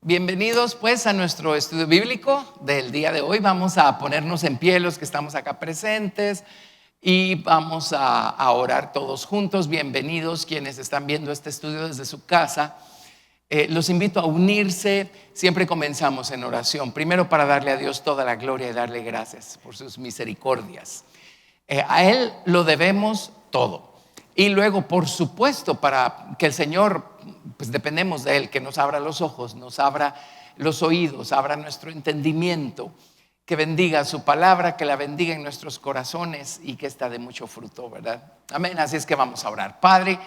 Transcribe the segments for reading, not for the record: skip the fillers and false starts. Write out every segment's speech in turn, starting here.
Bienvenidos pues a nuestro estudio bíblico del día de hoy. Vamos a ponernos en pie los que estamos acá presentes y vamos a orar todos juntos. Bienvenidos quienes están viendo este estudio desde su casa. Los invito a unirse. Siempre comenzamos en oración. Primero para darle a Dios toda la gloria y darle gracias por sus misericordias. A Él lo debemos todo. Y luego, por supuesto, para que el Señor, pues dependemos de Él, que nos abra los ojos, nos abra los oídos, abra nuestro entendimiento, que bendiga su palabra, que la bendiga en nuestros corazones y que está de mucho fruto, ¿verdad? Amén. Así es que vamos a orar. Padre,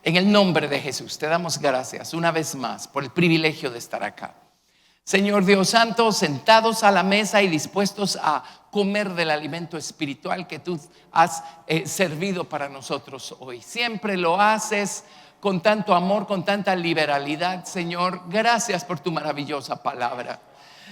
en el nombre de Jesús, te damos gracias una vez más por el privilegio de estar acá. Señor Dios Santo, sentados a la mesa y dispuestos a comer del alimento espiritual que tú has servido para nosotros hoy. Siempre lo haces con tanto amor, con tanta liberalidad, Señor. Gracias por tu maravillosa palabra.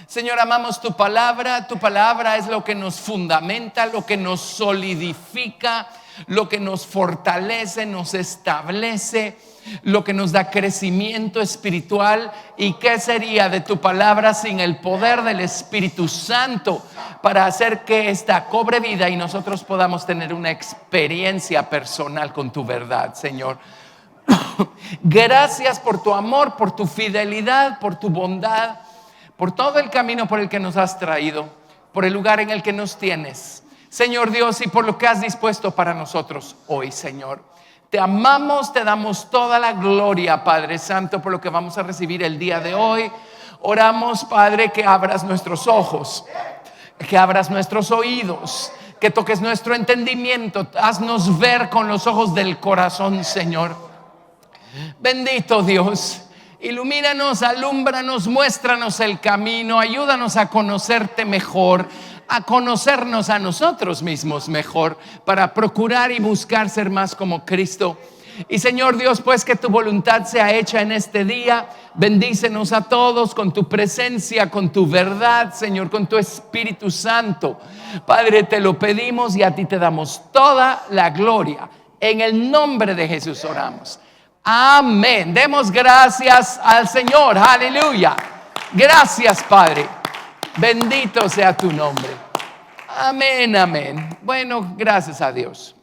Señor, amamos tu palabra es lo que nos fundamenta, lo que nos solidifica, lo que nos fortalece, nos establece, lo que nos da crecimiento espiritual. ¿Y qué sería de tu palabra sin el poder del Espíritu Santo para hacer que esta cobre vida y nosotros podamos tener una experiencia personal con tu verdad, Señor? Gracias por tu amor, por tu fidelidad, por tu bondad, por todo el camino por el que nos has traído, por el lugar en el que nos tienes, Señor Dios, y por lo que has dispuesto para nosotros hoy, Señor. Te amamos, te damos toda la gloria, Padre Santo, por lo que vamos a recibir el día de hoy. Oramos, Padre, que abras nuestros ojos, que abras nuestros oídos, que toques nuestro entendimiento. Haznos ver con los ojos del corazón, Señor. Bendito Dios, ilumínanos, alúmbranos, muéstranos el camino, ayúdanos a conocerte mejor, a conocernos a nosotros mismos mejor, para procurar y buscar ser más como Cristo. Y Señor Dios, pues que tu voluntad sea hecha en este día. Bendícenos a todos con tu presencia, con tu verdad, Señor, con tu Espíritu Santo. Padre, te lo pedimos y a ti te damos toda la gloria. En el nombre de Jesús oramos. Amén. Demos gracias al Señor. Aleluya. Gracias, Padre. Bendito sea tu nombre. Amén, amén. Bueno, gracias a Dios.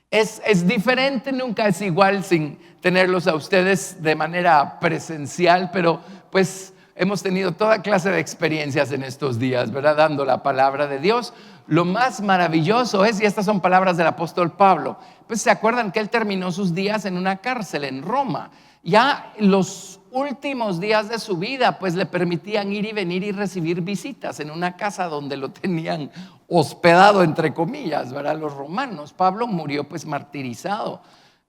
Es diferente, nunca es igual sin tenerlos a ustedes de manera presencial, pero pues hemos tenido toda clase de experiencias en estos días, ¿verdad? Dando la palabra de Dios. Lo más maravilloso es, y estas son palabras del apóstol Pablo, pues se acuerdan que él terminó sus días en una cárcel en Roma. Ya los últimos días de su vida pues le permitían ir y venir y recibir visitas en una casa donde lo tenían hospedado, entre comillas, ¿verdad? Los romanos. Pablo murió pues martirizado,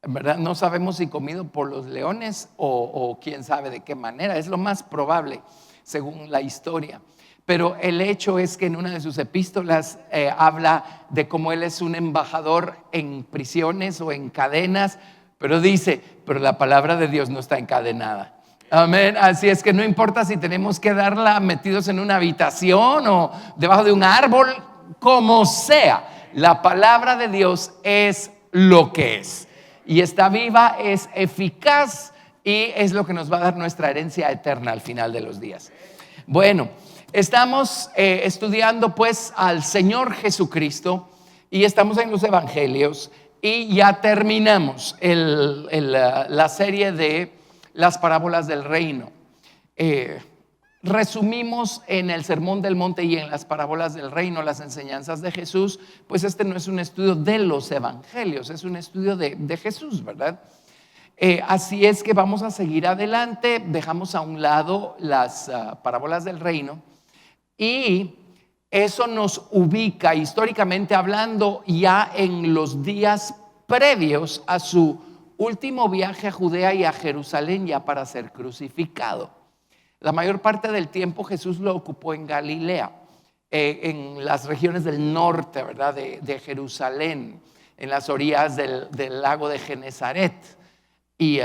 ¿verdad? No sabemos si comido por los leones o quién sabe de qué manera. Es lo más probable según la historia. Pero el hecho es que en una de sus epístolas habla de cómo él es un embajador en prisiones o en cadenas, pero dice, pero la palabra de Dios no está encadenada. Amén. Así es que no importa si tenemos que darla metidos en una habitación o debajo de un árbol, como sea, la palabra de Dios es lo que es. Y está viva, es eficaz y es lo que nos va a dar nuestra herencia eterna al final de los días. Bueno, estamos estudiando pues al Señor Jesucristo y estamos en los evangelios y ya terminamos la serie de las parábolas del reino. Resumimos en el sermón del monte y en las parábolas del reino las enseñanzas de Jesús. Pues este no es un estudio de los evangelios, es un estudio de Jesús, ¿verdad? Así es que vamos a seguir adelante. Dejamos a un lado las parábolas del reino y eso nos ubica históricamente hablando ya en los días previos a su último viaje a Judea y a Jerusalén ya para ser crucificado. La mayor parte del tiempo Jesús lo ocupó en Galilea, en las regiones del norte, ¿verdad? de Jerusalén, en las orillas del lago de Genezaret. Y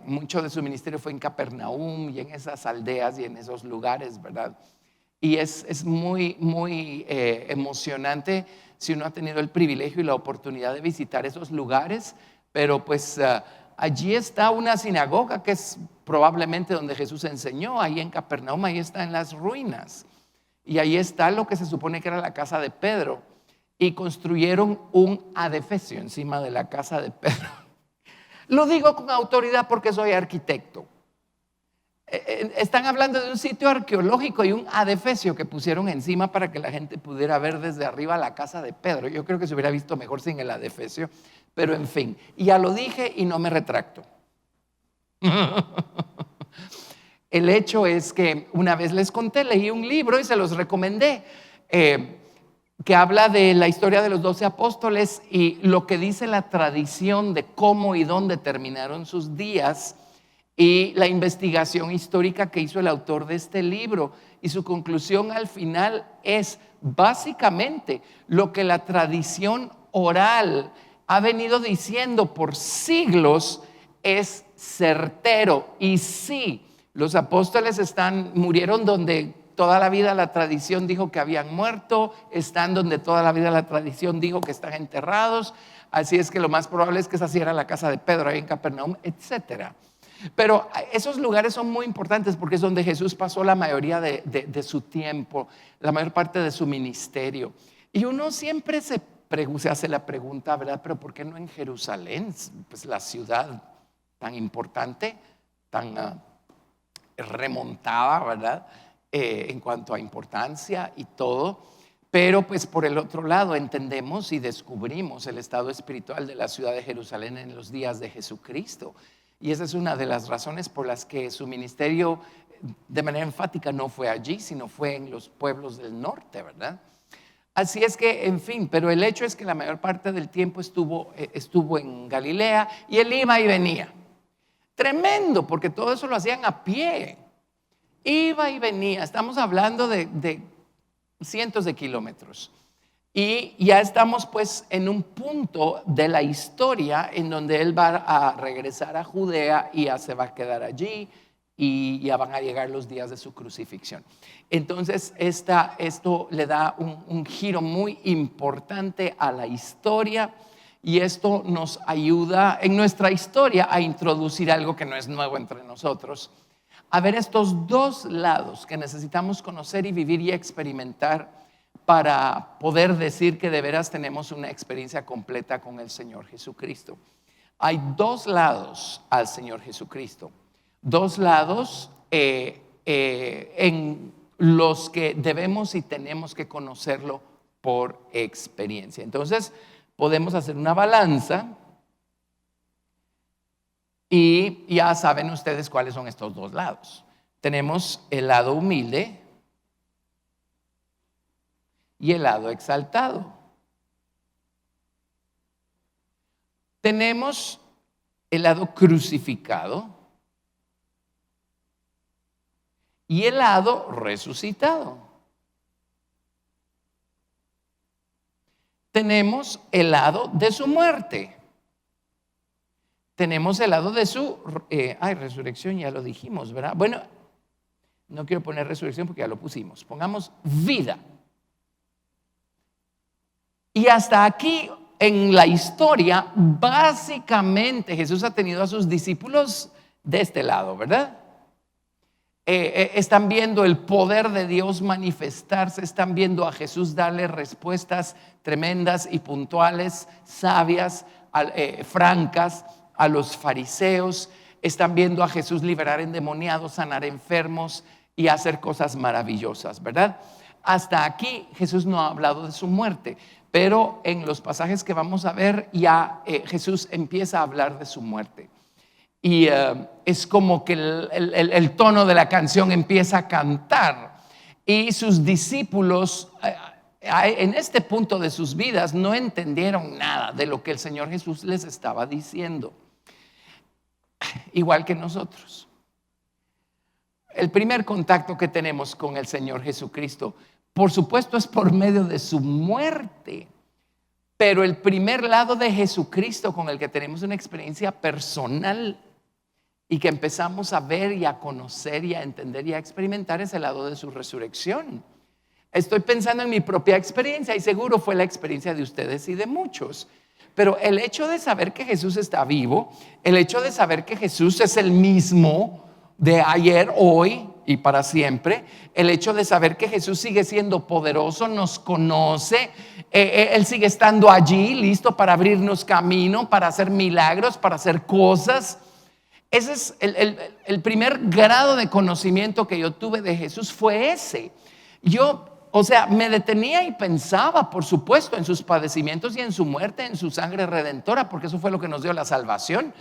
mucho de su ministerio fue en Capernaum y en esas aldeas y en esos lugares, ¿verdad? Y es muy, muy emocionante si uno ha tenido el privilegio y la oportunidad de visitar esos lugares. Pero pues allí está una sinagoga que es probablemente donde Jesús enseñó, ahí en Capernaum, ahí está en las ruinas. Y ahí está lo que se supone que era la casa de Pedro. Y construyeron un adefesio encima de la casa de Pedro. Lo digo con autoridad porque soy arquitecto. Están hablando de un sitio arqueológico y un adefesio que pusieron encima para que la gente pudiera ver desde arriba la casa de Pedro. Yo creo que se hubiera visto mejor sin el adefesio, pero en fin, ya lo dije y no me retracto. El hecho es que una vez les conté, leí un libro y se los recomendé, que habla de la historia de los 12 apóstoles y lo que dice la tradición de cómo y dónde terminaron sus días, y la investigación histórica que hizo el autor de este libro. Y su conclusión al final es básicamente lo que la tradición oral ha venido diciendo por siglos es certero. Y sí, los apóstoles murieron donde toda la vida la tradición dijo que habían muerto, están donde toda la vida la tradición dijo que están enterrados. Así es que lo más probable es que esa sí era la casa de Pedro ahí en Capernaum, etcétera. Pero esos lugares son muy importantes porque es donde Jesús pasó la mayoría de su tiempo, la mayor parte de su ministerio. Y uno siempre se hace la pregunta, ¿verdad? Pero ¿por qué no en Jerusalén? Pues la ciudad tan importante, tan remontada, ¿verdad? En cuanto a importancia y todo. Pero pues por el otro lado entendemos y descubrimos el estado espiritual de la ciudad de Jerusalén en los días de Jesucristo. Y esa es una de las razones por las que su ministerio de manera enfática no fue allí, sino fue en los pueblos del norte, ¿verdad? Así es que, en fin, pero el hecho es que la mayor parte del tiempo estuvo en Galilea y él iba y venía. Tremendo, porque todo eso lo hacían a pie. Iba y venía, estamos hablando de cientos de kilómetros. Y ya estamos pues en un punto de la historia en donde él va a regresar a Judea y ya se va a quedar allí y ya van a llegar los días de su crucifixión. Entonces esto le da un giro muy importante a la historia y esto nos ayuda en nuestra historia a introducir algo que no es nuevo entre nosotros, a ver estos dos lados que necesitamos conocer y vivir y experimentar para poder decir que de veras tenemos una experiencia completa con el Señor Jesucristo. Hay dos lados al Señor Jesucristo, dos lados en los que debemos y tenemos que conocerlo por experiencia. Entonces podemos hacer una balanza y ya saben ustedes cuáles son estos dos lados. Tenemos el lado humilde y el lado exaltado. Tenemos el lado crucificado y el lado resucitado. Tenemos el lado de su muerte. Tenemos el lado de su resurrección, ya lo dijimos, ¿verdad? Bueno, no quiero poner resurrección porque ya lo pusimos. Pongamos vida. Y hasta aquí en la historia, básicamente Jesús ha tenido a sus discípulos de este lado, ¿verdad? Están viendo el poder de Dios manifestarse, están viendo a Jesús darle respuestas tremendas y puntuales, sabias, francas a los fariseos. Están viendo a Jesús liberar endemoniados, sanar enfermos y hacer cosas maravillosas, ¿verdad? Hasta aquí Jesús no ha hablado de su muerte. Pero en los pasajes que vamos a ver ya Jesús empieza a hablar de su muerte. Y es como que el tono de la canción empieza a cantar. Y sus discípulos en este punto de sus vidas no entendieron nada de lo que el Señor Jesús les estaba diciendo. Igual que nosotros. El primer contacto que tenemos con el Señor Jesucristo, por supuesto, es por medio de su muerte. Pero el primer lado de Jesucristo con el que tenemos una experiencia personal y que empezamos a ver y a conocer y a entender y a experimentar es el lado de su resurrección. Estoy pensando en mi propia experiencia y seguro fue la experiencia de ustedes y de muchos. Pero el hecho de saber que Jesús está vivo, el hecho de saber que Jesús es el mismo de ayer, hoy y para siempre, el hecho de saber que Jesús sigue siendo poderoso, nos conoce, Él sigue estando allí, listo para abrirnos camino, para hacer milagros, para hacer cosas. Ese es el primer grado de conocimiento que yo tuve de Jesús, fue ese. O sea, me detenía y pensaba, por supuesto, en sus padecimientos y en su muerte, en su sangre redentora, porque eso fue lo que nos dio la salvación.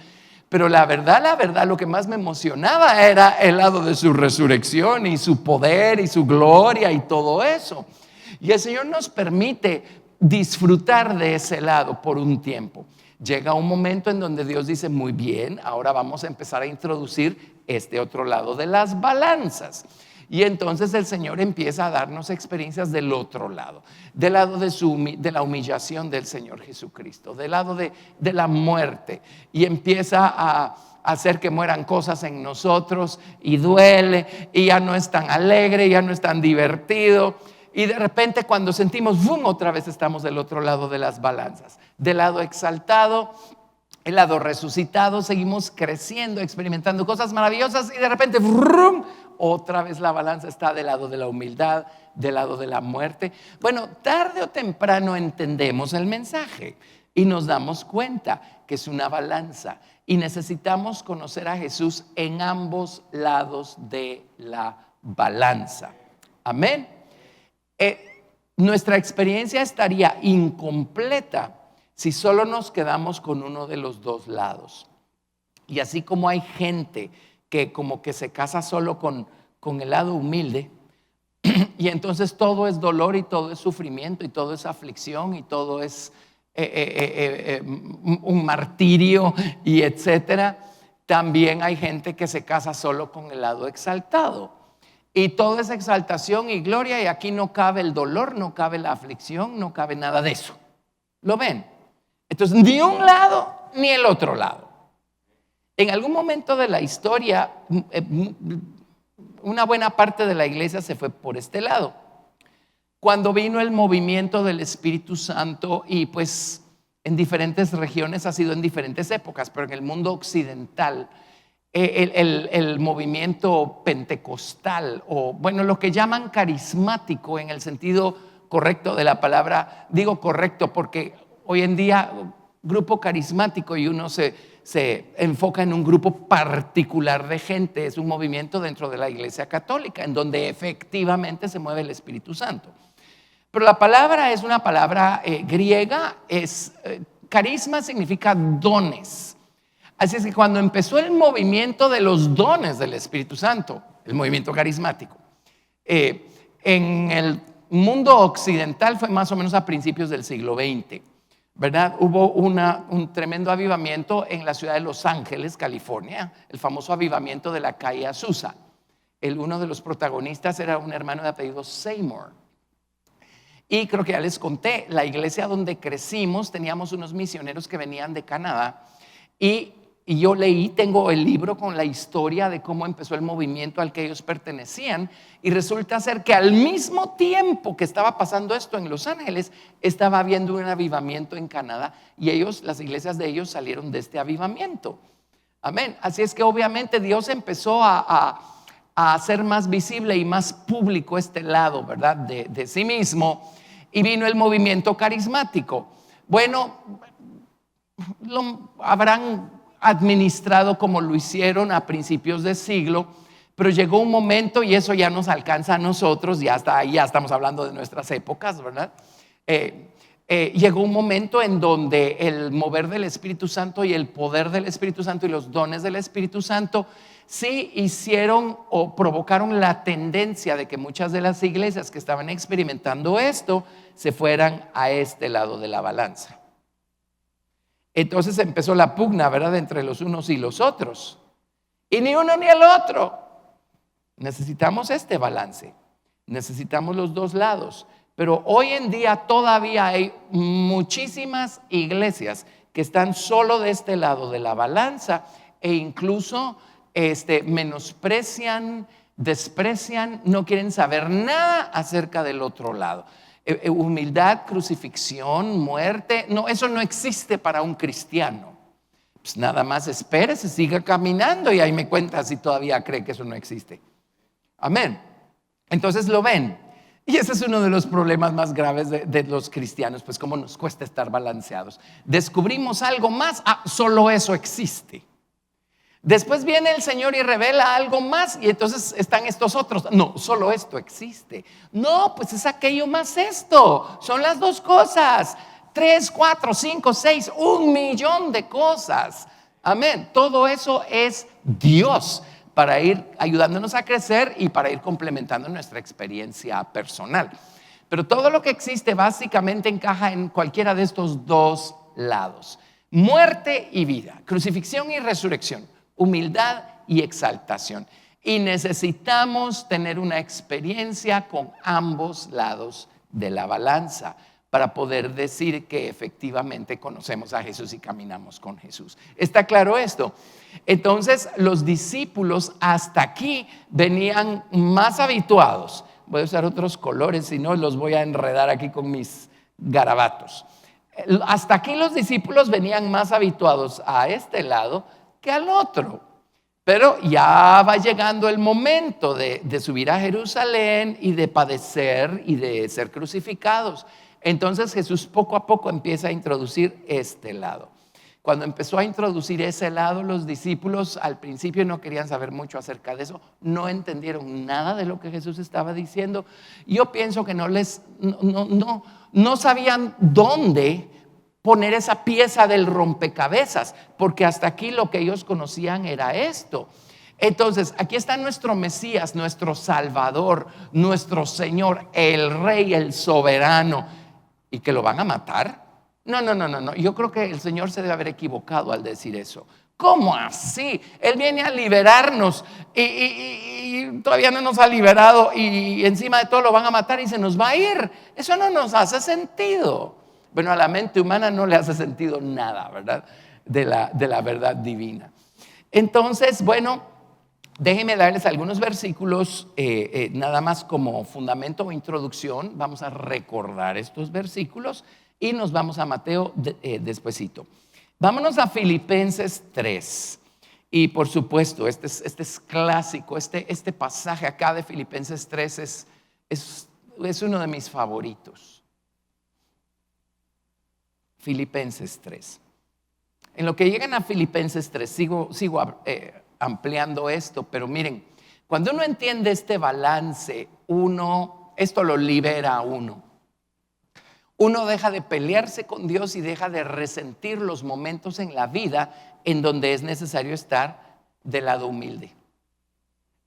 Pero la verdad, lo que más me emocionaba era el lado de su resurrección y su poder y su gloria y todo eso. Y el Señor nos permite disfrutar de ese lado por un tiempo. Llega un momento en donde Dios dice, muy bien, ahora vamos a empezar a introducir este otro lado de las balanzas. Y entonces el Señor empieza a darnos experiencias del otro lado, del lado de la humillación del Señor Jesucristo, del lado de la muerte, y empieza a hacer que mueran cosas en nosotros y duele, y ya no es tan alegre, ya no es tan divertido, y de repente cuando sentimos ¡bum!, otra vez estamos del otro lado de las balanzas, del lado exaltado, el lado resucitado, seguimos creciendo, experimentando cosas maravillosas, y de repente ¡brum!, otra vez la balanza está del lado de la humildad, del lado de la muerte. Bueno, tarde o temprano entendemos el mensaje y nos damos cuenta que es una balanza y necesitamos conocer a Jesús en ambos lados de la balanza. Amén. Nuestra experiencia estaría incompleta si solo nos quedamos con uno de los dos lados. Y así como hay gente que como que se casa solo con el lado humilde, y entonces todo es dolor y todo es sufrimiento y todo es aflicción y todo es un martirio y etcétera. También hay gente que se casa solo con el lado exaltado y todo es exaltación y gloria, y aquí no cabe el dolor, no cabe la aflicción, no cabe nada de eso. ¿Lo ven? Entonces ni un lado ni el otro lado. En algún momento de la historia, una buena parte de la iglesia se fue por este lado. Cuando vino el movimiento del Espíritu Santo, y pues en diferentes regiones ha sido en diferentes épocas, pero en el mundo occidental, el movimiento pentecostal, o bueno, lo que llaman carismático en el sentido correcto de la palabra, digo correcto porque hoy en día grupo carismático y uno se enfoca en un grupo particular de gente, es un movimiento dentro de la Iglesia Católica en donde efectivamente se mueve el Espíritu Santo. Pero la palabra es una palabra griega, carisma significa dones. Así es que cuando empezó el movimiento de los dones del Espíritu Santo, el movimiento carismático, en el mundo occidental fue más o menos a principios del siglo XX. ¿Verdad? Hubo un tremendo avivamiento en la ciudad de Los Ángeles, California, el famoso avivamiento de la calle Azusa. Uno de los protagonistas era un hermano de apellido Seymour. Y creo que ya les conté, la iglesia donde crecimos, teníamos unos misioneros que venían de Canadá, y yo tengo el libro con la historia de cómo empezó el movimiento al que ellos pertenecían, y resulta ser que al mismo tiempo que estaba pasando esto en Los Ángeles, estaba habiendo un avivamiento en Canadá, y las iglesias de ellos salieron de este avivamiento. Amén. Así es que obviamente Dios empezó a hacer más visible y más público este lado, ¿verdad?, de sí mismo, y vino el movimiento carismático. Bueno, lo habrán administrado como lo hicieron a principios de siglo, pero llegó un momento, y eso ya nos alcanza a nosotros, ya estamos hablando de nuestras épocas, ¿verdad? Llegó un momento en donde el mover del Espíritu Santo y el poder del Espíritu Santo y los dones del Espíritu Santo sí hicieron o provocaron la tendencia de que muchas de las iglesias que estaban experimentando esto se fueran a este lado de la balanza. Entonces empezó la pugna, ¿verdad?, entre los unos y los otros. Y ni uno ni el otro. Necesitamos este balance. Necesitamos los dos lados. Pero hoy en día todavía hay muchísimas iglesias que están solo de este lado de la balanza, e incluso menosprecian, desprecian, no quieren saber nada acerca del otro lado. Humildad, crucifixión, muerte, no, eso no existe para un cristiano. Pues nada más espérese, siga caminando y ahí me cuenta si todavía cree que eso no existe. Amén. Entonces lo ven. Y ese es uno de los problemas más graves de los cristianos, pues cómo nos cuesta estar balanceados. Descubrimos algo más, solo eso existe. Después viene el Señor y revela algo más y entonces están estos otros. No, solo esto existe. No, pues es aquello más esto. Son las dos cosas. 3, 4, 5, 6, 1,000,000 de cosas. Amén. Todo eso es Dios para ir ayudándonos a crecer y para ir complementando nuestra experiencia personal. Pero todo lo que existe básicamente encaja en cualquiera de estos dos lados. Muerte y vida, crucifixión y resurrección, humildad y exaltación. Y necesitamos tener una experiencia con ambos lados de la balanza para poder decir que efectivamente conocemos a Jesús y caminamos con Jesús. ¿Está claro esto? Entonces los discípulos hasta aquí venían más habituados. Voy a usar otros colores, si no los voy a enredar aquí con mis garabatos. Hasta aquí los discípulos venían más habituados a este lado que al otro. Pero ya va llegando el momento de subir a Jerusalén y de padecer y de ser crucificados. Entonces Jesús poco a poco empieza a introducir este lado. Cuando empezó a introducir ese lado, los discípulos al principio no querían saber mucho acerca de eso, no entendieron nada de lo que Jesús estaba diciendo. Yo pienso que no sabían dónde poner esa pieza del rompecabezas, porque hasta aquí lo que ellos conocían era esto. Entonces, aquí está nuestro Mesías, nuestro Salvador, nuestro Señor, el Rey, el soberano, y que lo van a matar. No. Yo creo que el Señor se debe haber equivocado al decir eso. ¿Cómo así? Él viene a liberarnos y todavía no nos ha liberado y encima de todo lo van a matar y se nos va a ir. Eso no nos hace sentido. Bueno, a la mente humana no le hace sentido nada, ¿verdad? De la verdad divina. Entonces, bueno, déjenme darles algunos versículos, nada más como fundamento o introducción. Vamos a recordar estos versículos y nos vamos a Mateo despuesito. Vámonos a Filipenses 3. Y por supuesto, este es clásico, este pasaje acá de Filipenses 3 es uno de mis favoritos. Filipenses 3. En lo que llegan a Filipenses 3, sigo ampliando esto, pero miren, cuando uno entiende este balance, esto lo libera a uno. Uno deja de pelearse con Dios y deja de resentir los momentos en la vida en donde es necesario estar del lado humilde.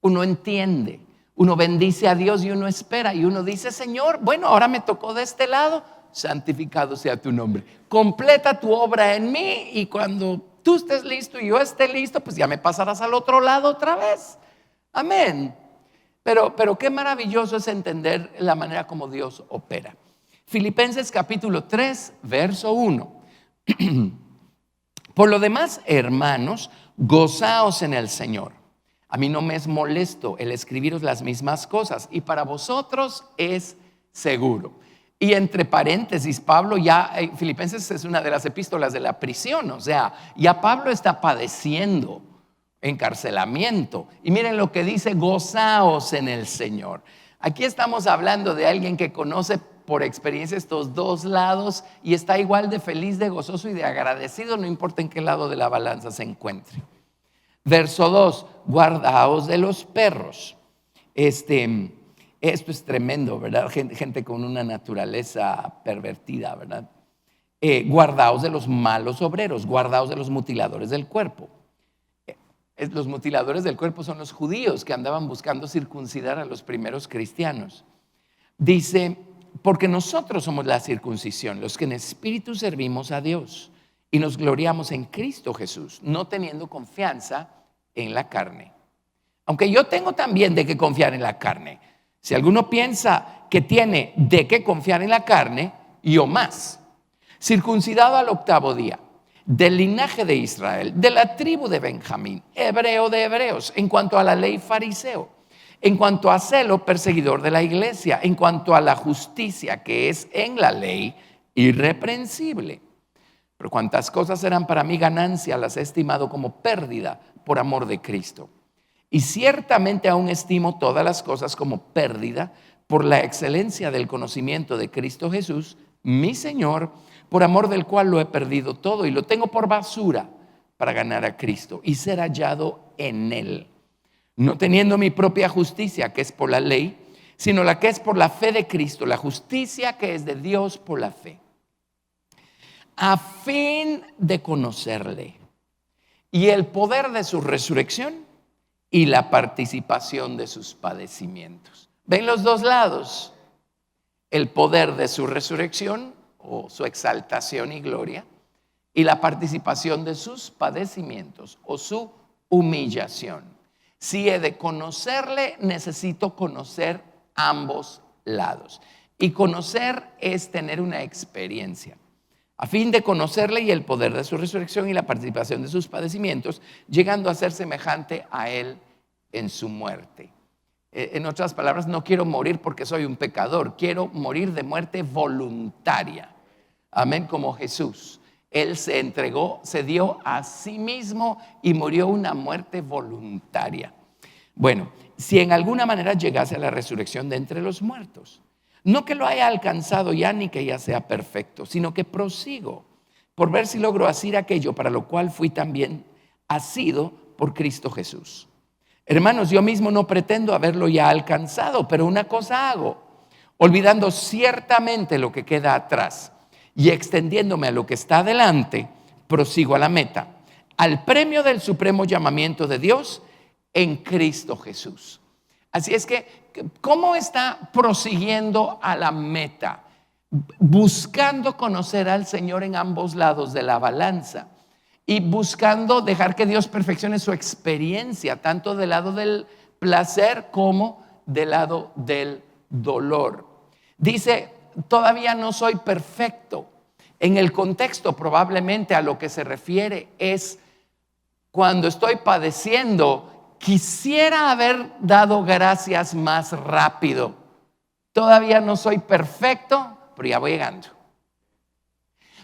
Uno entiende, uno bendice a Dios y uno espera y uno dice, Señor, bueno, ahora me tocó de este lado, santificado sea tu nombre. Completa tu obra en mí y cuando tú estés listo y yo esté listo, pues ya me pasarás al otro lado otra vez. Amén. Pero qué maravilloso es entender la manera como Dios opera. Filipenses capítulo 3, verso 1. Por lo demás, hermanos, gozaos en el Señor. A mí no me es molesto el escribiros las mismas cosas y para vosotros es seguro. Y entre paréntesis, Pablo Filipenses es una de las epístolas de la prisión, o sea, ya Pablo está padeciendo encarcelamiento. Y miren lo que dice, gozaos en el Señor. Aquí estamos hablando de alguien que conoce por experiencia estos dos lados y está igual de feliz, de gozoso y de agradecido, no importa en qué lado de la balanza se encuentre. Verso 2, guardaos de los perros. Esto es tremendo, ¿verdad? Gente con una naturaleza pervertida, ¿verdad? Guardaos de los malos obreros, guardaos de los mutiladores del cuerpo. Los mutiladores del cuerpo son los judíos que andaban buscando circuncidar a los primeros cristianos. Dice, porque nosotros somos la circuncisión, los que en espíritu servimos a Dios y nos gloriamos en Cristo Jesús, no teniendo confianza en la carne. Aunque yo tengo también de qué confiar en la carne. Si alguno piensa que tiene de qué confiar en la carne, yo más. Circuncidado al 8º día, del linaje de Israel, de la tribu de Benjamín, hebreo de hebreos, en cuanto a la ley fariseo, En cuanto a celo, perseguidor de la iglesia. En cuanto a la justicia que es en la ley, irreprensible. Pero cuantas cosas eran para mí ganancia, las he estimado como pérdida por amor de Cristo. Y ciertamente aún estimo todas las cosas como pérdida por la excelencia del conocimiento de Cristo Jesús, mi Señor, por amor del cual lo he perdido todo y lo tengo por basura para ganar a Cristo y ser hallado en Él. No teniendo mi propia justicia, que es por la ley, sino la que es por la fe de Cristo, la justicia que es de Dios por la fe, a fin de conocerle y el poder de su resurrección y la participación de sus padecimientos. ¿Ven los dos lados? El poder de su resurrección o su exaltación y gloria y la participación de sus padecimientos o su humillación. Si he de conocerle, necesito conocer ambos lados. Y conocer es tener una experiencia. A fin de conocerle y el poder de su resurrección y la participación de sus padecimientos, llegando a ser semejante a él en su muerte. En otras palabras, no quiero morir porque soy un pecador, quiero morir de muerte voluntaria. Amén, como Jesús. Él se entregó, se dio a sí mismo y murió una muerte voluntaria. Bueno, si en alguna manera llegase a la resurrección de entre los muertos, no que lo haya alcanzado ya ni que ya sea perfecto, sino que prosigo por ver si logro asir aquello para lo cual fui también asido por Cristo Jesús. Hermanos, yo mismo no pretendo haberlo ya alcanzado, pero una cosa hago, olvidando ciertamente lo que queda atrás y extendiéndome a lo que está adelante, prosigo a la meta, al premio del supremo llamamiento de Dios en Cristo Jesús. Así es que, ¿cómo está prosiguiendo a la meta? Buscando conocer al Señor en ambos lados de la balanza y buscando dejar que Dios perfeccione su experiencia, tanto del lado del placer como del lado del dolor. Dice, todavía no soy perfecto. En el contexto probablemente a lo que se refiere es cuando estoy padeciendo, quisiera haber dado gracias más rápido. Todavía no soy perfecto, pero ya voy llegando.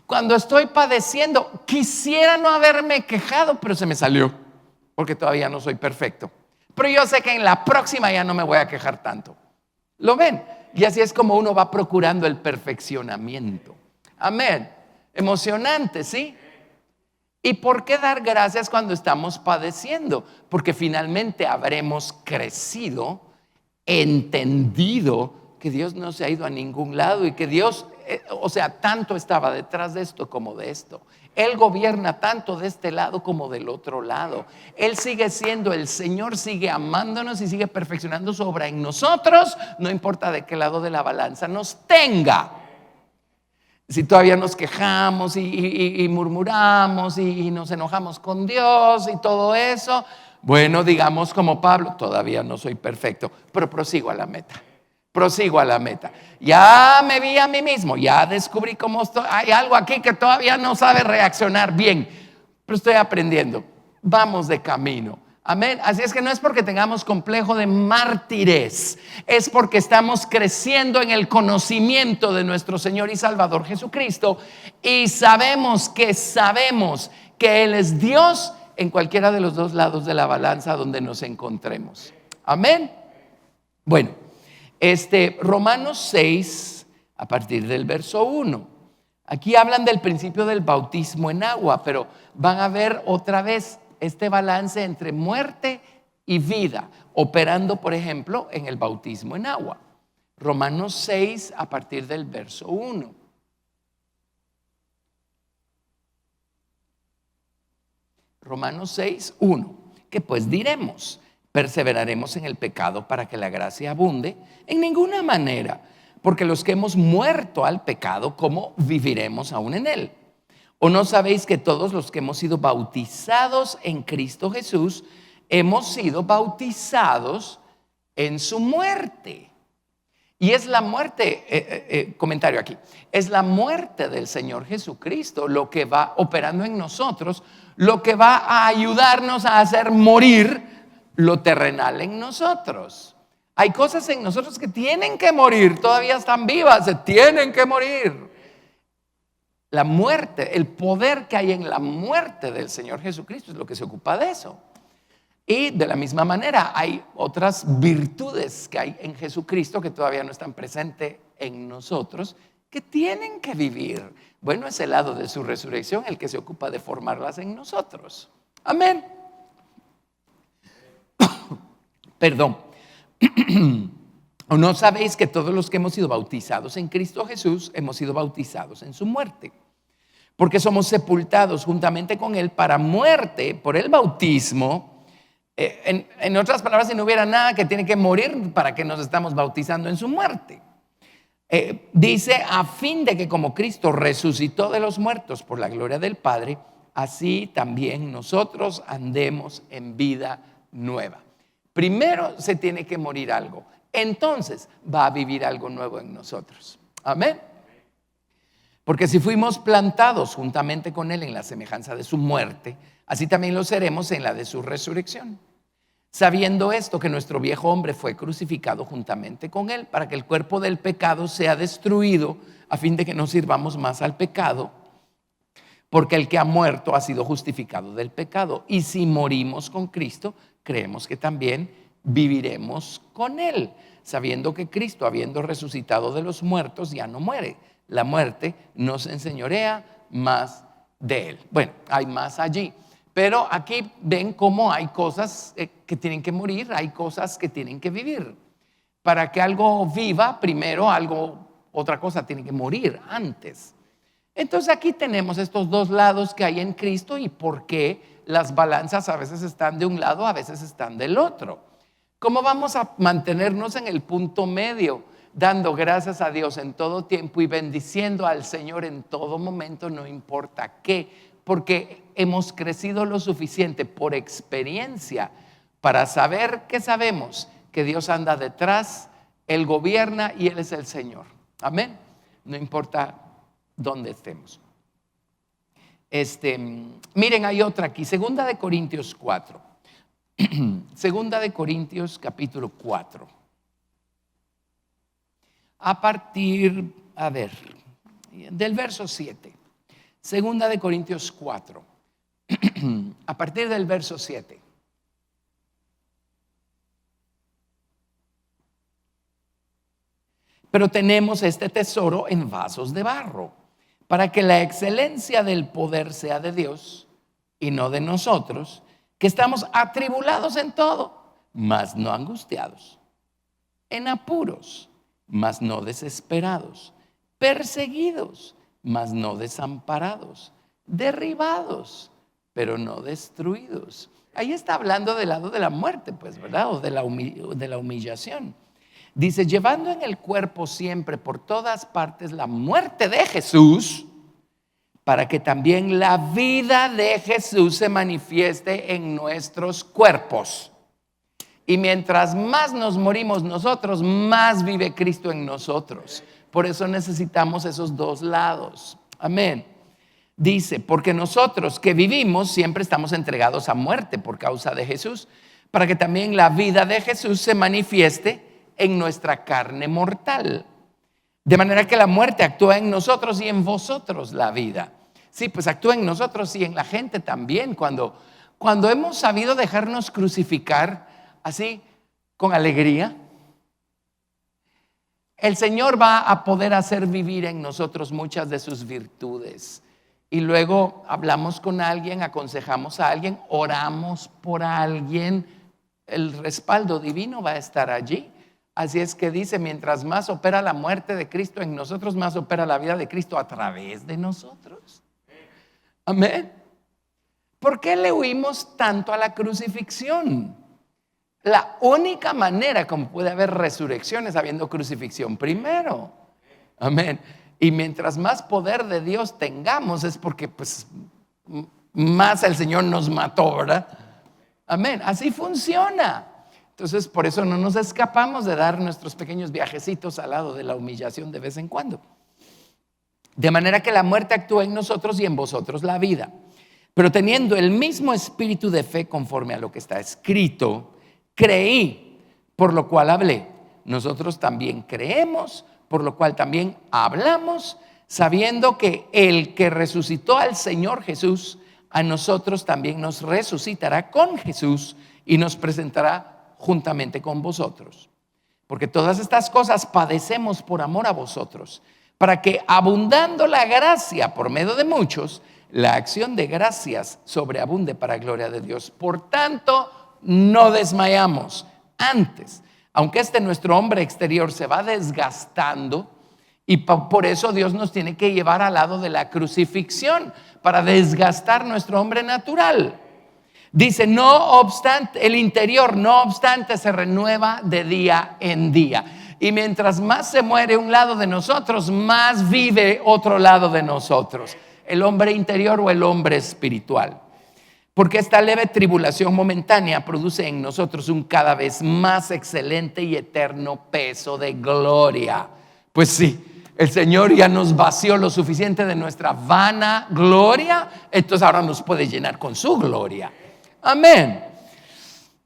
Cuando estoy padeciendo, quisiera no haberme quejado, pero se me salió, porque todavía no soy perfecto. Pero yo sé que en la próxima ya no me voy a quejar tanto. ¿Lo ven? Y así es como uno va procurando el perfeccionamiento. Amén. Emocionante, ¿sí? ¿Y por qué dar gracias cuando estamos padeciendo? Porque finalmente habremos crecido, entendido que Dios no se ha ido a ningún lado y que Dios, tanto estaba detrás de esto como de esto. Él gobierna tanto de este lado como del otro lado. Él sigue siendo el Señor, sigue amándonos y sigue perfeccionando su obra en nosotros, no importa de qué lado de la balanza nos tenga. Si todavía nos quejamos y murmuramos y nos enojamos con Dios y todo eso, bueno, digamos como Pablo, todavía no soy perfecto, pero prosigo a la meta. Prosigo a la meta. Ya me vi a mí mismo, ya descubrí cómo estoy. Hay algo aquí que todavía no sabe reaccionar bien, pero estoy aprendiendo. Vamos de camino. Amén. Así es que no es porque tengamos complejo de mártires, es porque estamos creciendo en el conocimiento de nuestro Señor y Salvador Jesucristo y sabemos que Él es Dios en cualquiera de los dos lados de la balanza donde nos encontremos. Amén. Bueno, Romanos 6, a partir del verso 1. Aquí hablan del principio del bautismo en agua, pero van a ver otra vez este balance entre muerte y vida, operando, por ejemplo, en el bautismo en agua. Romanos 6, a partir del verso 1. Romanos 6, 1. ¿Qué pues diremos? ¿Perseveraremos en el pecado para que la gracia abunde? En ninguna manera, porque los que hemos muerto al pecado, ¿cómo viviremos aún en él? ¿O no sabéis que todos los que hemos sido bautizados en Cristo Jesús, hemos sido bautizados en su muerte? Y es la muerte, comentario aquí, es la muerte del Señor Jesucristo lo que va operando en nosotros, lo que va a ayudarnos a hacer morir lo terrenal en nosotros. Hay cosas en nosotros que tienen que morir, todavía están vivas, se tienen que morir. La muerte, el poder que hay en la muerte del Señor Jesucristo es lo que se ocupa de eso. Y de la misma manera hay otras virtudes que hay en Jesucristo que todavía no están presentes en nosotros, que tienen que vivir. Bueno, es el lado de su resurrección el que se ocupa de formarlas en nosotros. Amén. Perdón. ¿O no sabéis que todos los que hemos sido bautizados en Cristo Jesús hemos sido bautizados en su muerte? Porque somos sepultados juntamente con Él para muerte por el bautismo. En otras palabras, si no hubiera nada que tiene que morir, ¿para que nos estamos bautizando en su muerte? Dice, a fin de que como Cristo resucitó de los muertos por la gloria del Padre, así también nosotros andemos en vida nueva. Primero se tiene que morir algo, entonces va a vivir algo nuevo en nosotros. Amén. Porque si fuimos plantados juntamente con Él en la semejanza de su muerte, así también lo seremos en la de su resurrección. Sabiendo esto, que nuestro viejo hombre fue crucificado juntamente con Él, para que el cuerpo del pecado sea destruido, a fin de que no sirvamos más al pecado, porque el que ha muerto ha sido justificado del pecado. Y si morimos con Cristo, creemos que también viviremos con Él, sabiendo que Cristo, habiendo resucitado de los muertos, ya no muere. La muerte no se enseñorea más de Él. Bueno, hay más allí, pero aquí ven cómo hay cosas que tienen que morir, hay cosas que tienen que vivir. Para que algo viva, primero otra cosa tiene que morir antes. Entonces aquí tenemos estos dos lados que hay en Cristo y por qué las balanzas a veces están de un lado, a veces están del otro. ¿Cómo vamos a mantenernos en el punto medio? Dando gracias a Dios en todo tiempo y bendiciendo al Señor en todo momento, no importa qué, porque hemos crecido lo suficiente por experiencia para saber que sabemos que Dios anda detrás, Él gobierna y Él es el Señor. Amén. No importa dónde estemos. Miren, hay otra aquí, Segunda de Corintios 4. Segunda de Corintios capítulo 4. A partir, del verso 7. Segunda de Corintios 4. A partir del verso 7. Pero tenemos este tesoro en vasos de barro, para que la excelencia del poder sea de Dios y no de nosotros, que estamos atribulados en todo, mas no angustiados, en apuros, mas no desesperados, perseguidos, mas no desamparados, derribados, pero no destruidos. Ahí está hablando del lado de la muerte, pues, ¿verdad? O de la humillación. Dice, llevando en el cuerpo siempre por todas partes la muerte de Jesús, para que también la vida de Jesús se manifieste en nuestros cuerpos. Y mientras más nos morimos nosotros, más vive Cristo en nosotros. Por eso necesitamos esos dos lados. Amén. Dice, porque nosotros que vivimos siempre estamos entregados a muerte por causa de Jesús, para que también la vida de Jesús se manifieste en nuestra carne mortal. De manera que la muerte actúa en nosotros y en vosotros la vida. Sí, pues actúa en nosotros y en la gente también. Cuando hemos sabido dejarnos crucificar así, con alegría, el Señor va a poder hacer vivir en nosotros muchas de sus virtudes. Y luego hablamos con alguien, aconsejamos a alguien, oramos por alguien, el respaldo divino va a estar allí. Así es que dice, mientras más opera la muerte de Cristo en nosotros, más opera la vida de Cristo a través de nosotros. Amén. ¿Por qué le huimos tanto a la crucifixión? La única manera como puede haber resurrección es habiendo crucifixión primero. Amén. Y mientras más poder de Dios tengamos es porque pues más el Señor nos mató, ¿verdad? Amén. Así funciona. Entonces, por eso no nos escapamos de dar nuestros pequeños viajecitos al lado de la humillación de vez en cuando. De manera que la muerte actúa en nosotros y en vosotros la vida. Pero teniendo el mismo espíritu de fe conforme a lo que está escrito, creí, por lo cual hablé. Nosotros también creemos, por lo cual también hablamos, sabiendo que el que resucitó al Señor Jesús, a nosotros también nos resucitará con Jesús y nos presentará juntamente con vosotros. Porque todas estas cosas padecemos por amor a vosotros, para que abundando la gracia por medio de muchos, la acción de gracias sobreabunde para gloria de Dios. Por tanto, no desmayamos. Antes, aunque nuestro hombre exterior se va desgastando, y por eso Dios nos tiene que llevar al lado de la crucifixión, para desgastar nuestro hombre natural. Dice, no obstante, el interior, no obstante, se renueva de día en día. Y mientras más se muere un lado de nosotros, más vive otro lado de nosotros. El hombre interior o el hombre espiritual. Porque esta leve tribulación momentánea produce en nosotros un cada vez más excelente y eterno peso de gloria. Pues sí, el Señor ya nos vació lo suficiente de nuestra vana gloria, entonces ahora nos puede llenar con su gloria. Amén.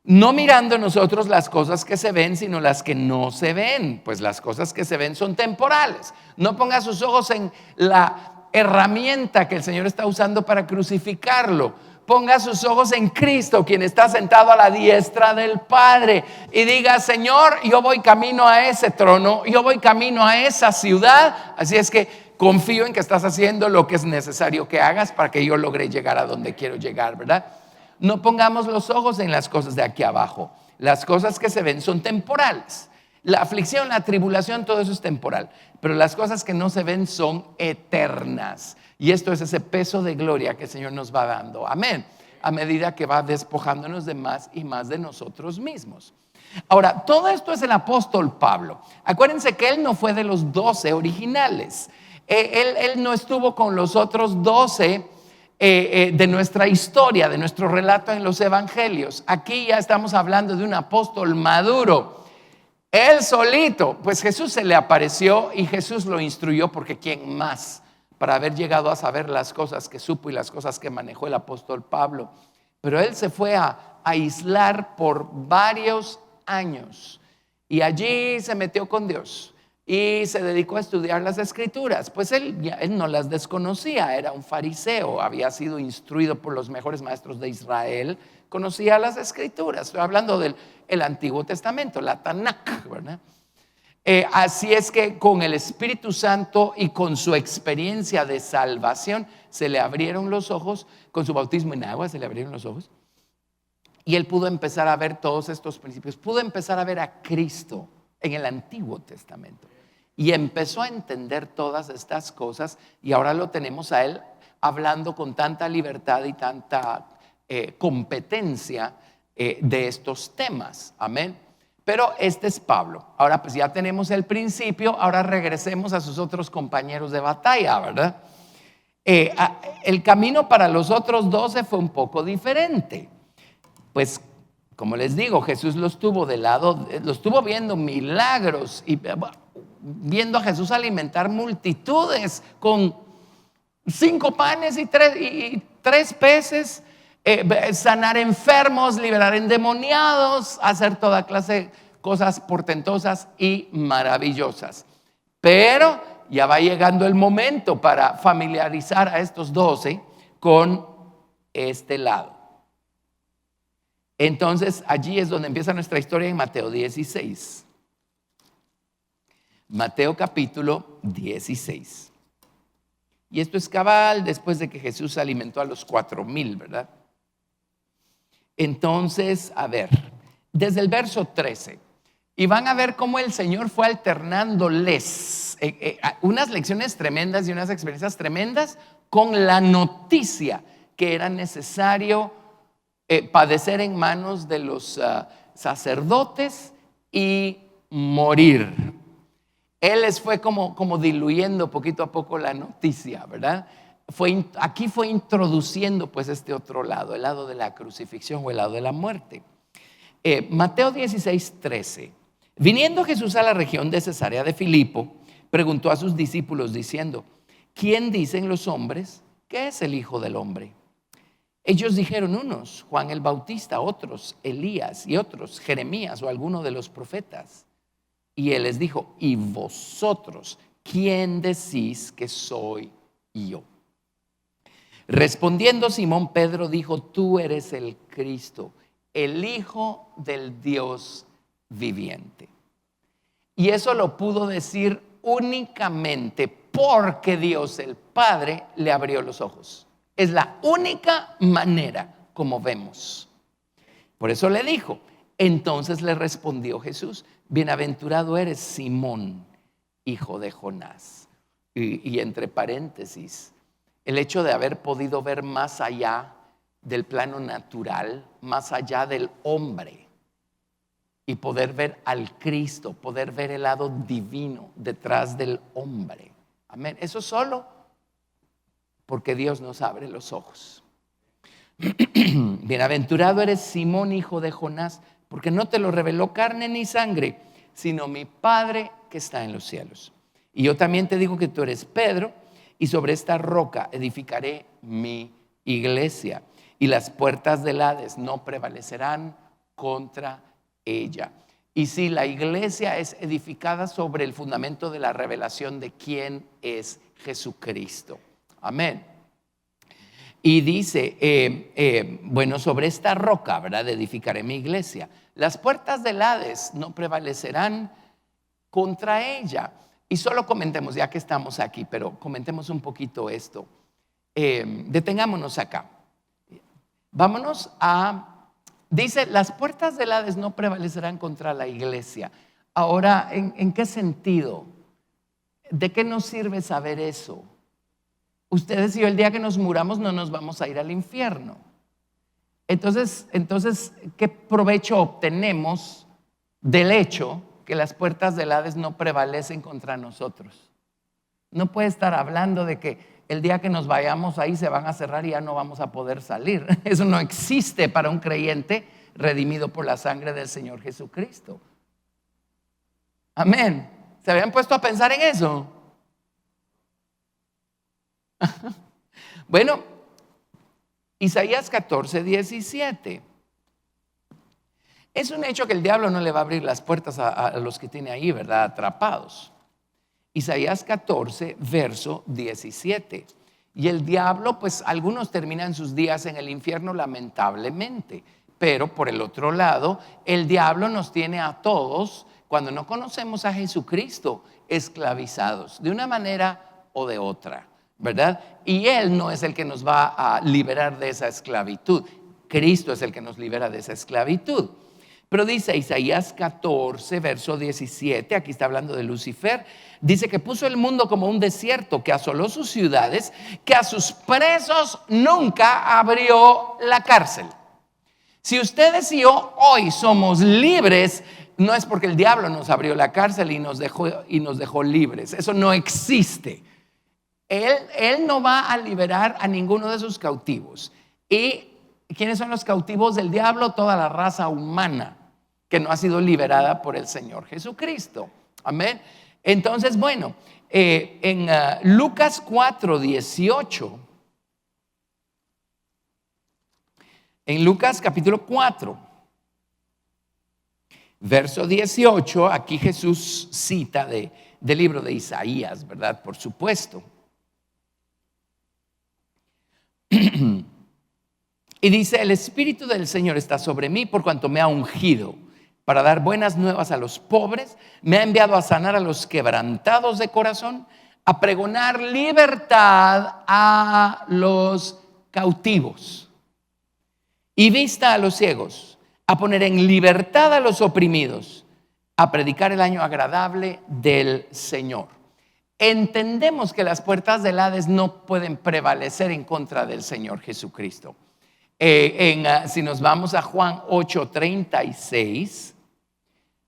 No mirando nosotros las cosas que se ven, sino las que no se ven, pues las cosas que se ven son temporales. No ponga sus ojos en la herramienta que el Señor está usando para crucificarlo. Ponga sus ojos en Cristo, quien está sentado a la diestra del Padre, y diga, Señor, yo voy camino a ese trono, yo voy camino a esa ciudad, así es que confío en que estás haciendo lo que es necesario que hagas para que yo logre llegar a donde quiero llegar, ¿verdad? No pongamos los ojos en las cosas de aquí abajo. Las cosas que se ven son temporales. La aflicción, la tribulación, todo eso es temporal. Pero las cosas que no se ven son eternas. Y esto es ese peso de gloria que el Señor nos va dando. Amén. A medida que va despojándonos de más y más de nosotros mismos. Ahora, todo esto es el apóstol Pablo. Acuérdense que él no fue de los 12 originales. Él no estuvo con los otros 12 de nuestra historia, de nuestro relato en los evangelios. Aquí ya estamos hablando de un apóstol maduro. Él solito, pues Jesús se le apareció y Jesús lo instruyó, porque ¿quién más para haber llegado a saber las cosas que supo y las cosas que manejó el apóstol Pablo? Pero él se fue a aislar por varios años y allí se metió con Dios y se dedicó a estudiar las escrituras. Pues él no las desconocía, era un fariseo, había sido instruido por los mejores maestros de Israel, conocía las escrituras. Estoy hablando del Antiguo Testamento, la Tanakh, ¿verdad? Así es que con el Espíritu Santo y con su experiencia de salvación se le abrieron los ojos, con su bautismo en agua se le abrieron los ojos y él pudo empezar a ver todos estos principios, pudo empezar a ver a Cristo en el Antiguo Testamento y empezó a entender todas estas cosas, y ahora lo tenemos a él hablando con tanta libertad y tanta competencia de estos temas. Amén. Pero este es Pablo. Ahora pues ya tenemos el principio, ahora regresemos a sus otros compañeros de batalla, ¿verdad? El camino para los otros 12 fue un poco diferente. Pues como les digo, Jesús los tuvo de lado, los estuvo viendo milagros y viendo a Jesús alimentar multitudes con 5 panes y 3 peces. Sanar enfermos, liberar endemoniados, hacer toda clase de cosas portentosas y maravillosas. Pero ya va llegando el momento para familiarizar a estos 12 con este lado. Entonces allí es donde empieza nuestra historia en Mateo 16. Mateo capítulo 16. Y esto es cabal después de que Jesús alimentó a los 4,000, ¿verdad? Entonces, a ver, desde el verso 13, y van a ver cómo el Señor fue alternándoles unas lecciones tremendas y unas experiencias tremendas con la noticia que era necesario padecer en manos de los sacerdotes y morir. Él les fue como diluyendo poquito a poco la noticia, ¿verdad? Aquí fue introduciendo pues este otro lado, el lado de la crucifixión o el lado de la muerte. Mateo 16, 13. Viniendo Jesús a la región de Cesarea de Filipo, preguntó a sus discípulos diciendo: ¿quién dicen los hombres que es el Hijo del Hombre? Ellos dijeron unos, Juan el Bautista, otros, Elías, y otros, Jeremías o alguno de los profetas. Y él les dijo, ¿y vosotros quién decís que soy yo? Respondiendo Simón Pedro dijo, tú eres el Cristo, el Hijo del Dios viviente. Y eso lo pudo decir únicamente porque Dios el Padre le abrió los ojos. Es la única manera como vemos. Por eso le dijo. Entonces le respondió Jesús, bienaventurado eres Simón, hijo de Jonás. Y entre paréntesis, el hecho de haber podido ver más allá del plano natural, más allá del hombre, y poder ver al Cristo, poder ver el lado divino detrás del hombre. Amén. Eso solo porque Dios nos abre los ojos. Bienaventurado eres Simón, hijo de Jonás, porque no te lo reveló carne ni sangre, sino mi Padre que está en los cielos. Y yo también te digo que tú eres Pedro, y sobre esta roca edificaré mi iglesia, y las puertas del Hades no prevalecerán contra ella. Y si la iglesia es edificada sobre el fundamento de la revelación de quién es Jesucristo. Amén. Y dice, bueno, sobre esta roca, ¿verdad? Edificaré mi iglesia. Las puertas del Hades no prevalecerán contra ella. Y solo comentemos, ya que estamos aquí, pero comentemos un poquito esto. Detengámonos acá. Vámonos dice, las puertas del Hades no prevalecerán contra la iglesia. Ahora, ¿en qué sentido? ¿De qué nos sirve saber eso? Ustedes y yo el día que nos muramos no nos vamos a ir al infierno. Entonces, ¿qué provecho obtenemos del hecho que las puertas del Hades no prevalecen contra nosotros? No puede estar hablando de que el día que nos vayamos ahí se van a cerrar y ya no vamos a poder salir. Eso no existe para un creyente redimido por la sangre del Señor Jesucristo. Amén. ¿Se habían puesto a pensar en eso? Bueno, Isaías 14:17. Es un hecho que el diablo no le va a abrir las puertas a los que tiene ahí, ¿verdad? Atrapados. Isaías 14, verso 17. Y el diablo, pues algunos terminan sus días en el infierno lamentablemente. Pero por el otro lado, el diablo nos tiene a todos, cuando no conocemos a Jesucristo, esclavizados de una manera o de otra, ¿verdad? Y Él no es el que nos va a liberar de esa esclavitud. Cristo es el que nos libera de esa esclavitud. Pero dice Isaías 14, verso 17, aquí está hablando de Lucifer, dice que puso el mundo como un desierto, que asoló sus ciudades, que a sus presos nunca abrió la cárcel. Si ustedes y yo hoy somos libres, no es porque el diablo nos abrió la cárcel y nos dejó libres. Eso no existe. Él no va a liberar a ninguno de sus cautivos. ¿Y quiénes son los cautivos del diablo? Toda la raza humana que no ha sido liberada por el Señor Jesucristo. Amén. Entonces, bueno, en Lucas 4:18, en Lucas capítulo 4, verso 18, aquí Jesús cita del libro de Isaías, ¿verdad? Por supuesto. Y dice, el Espíritu del Señor está sobre mí por cuanto me ha ungido para dar buenas nuevas a los pobres, me ha enviado a sanar a los quebrantados de corazón, a pregonar libertad a los cautivos y vista a los ciegos, a poner en libertad a los oprimidos, a predicar el año agradable del Señor. Entendemos que las puertas del Hades no pueden prevalecer en contra del Señor Jesucristo. Si nos vamos a Juan 8:36,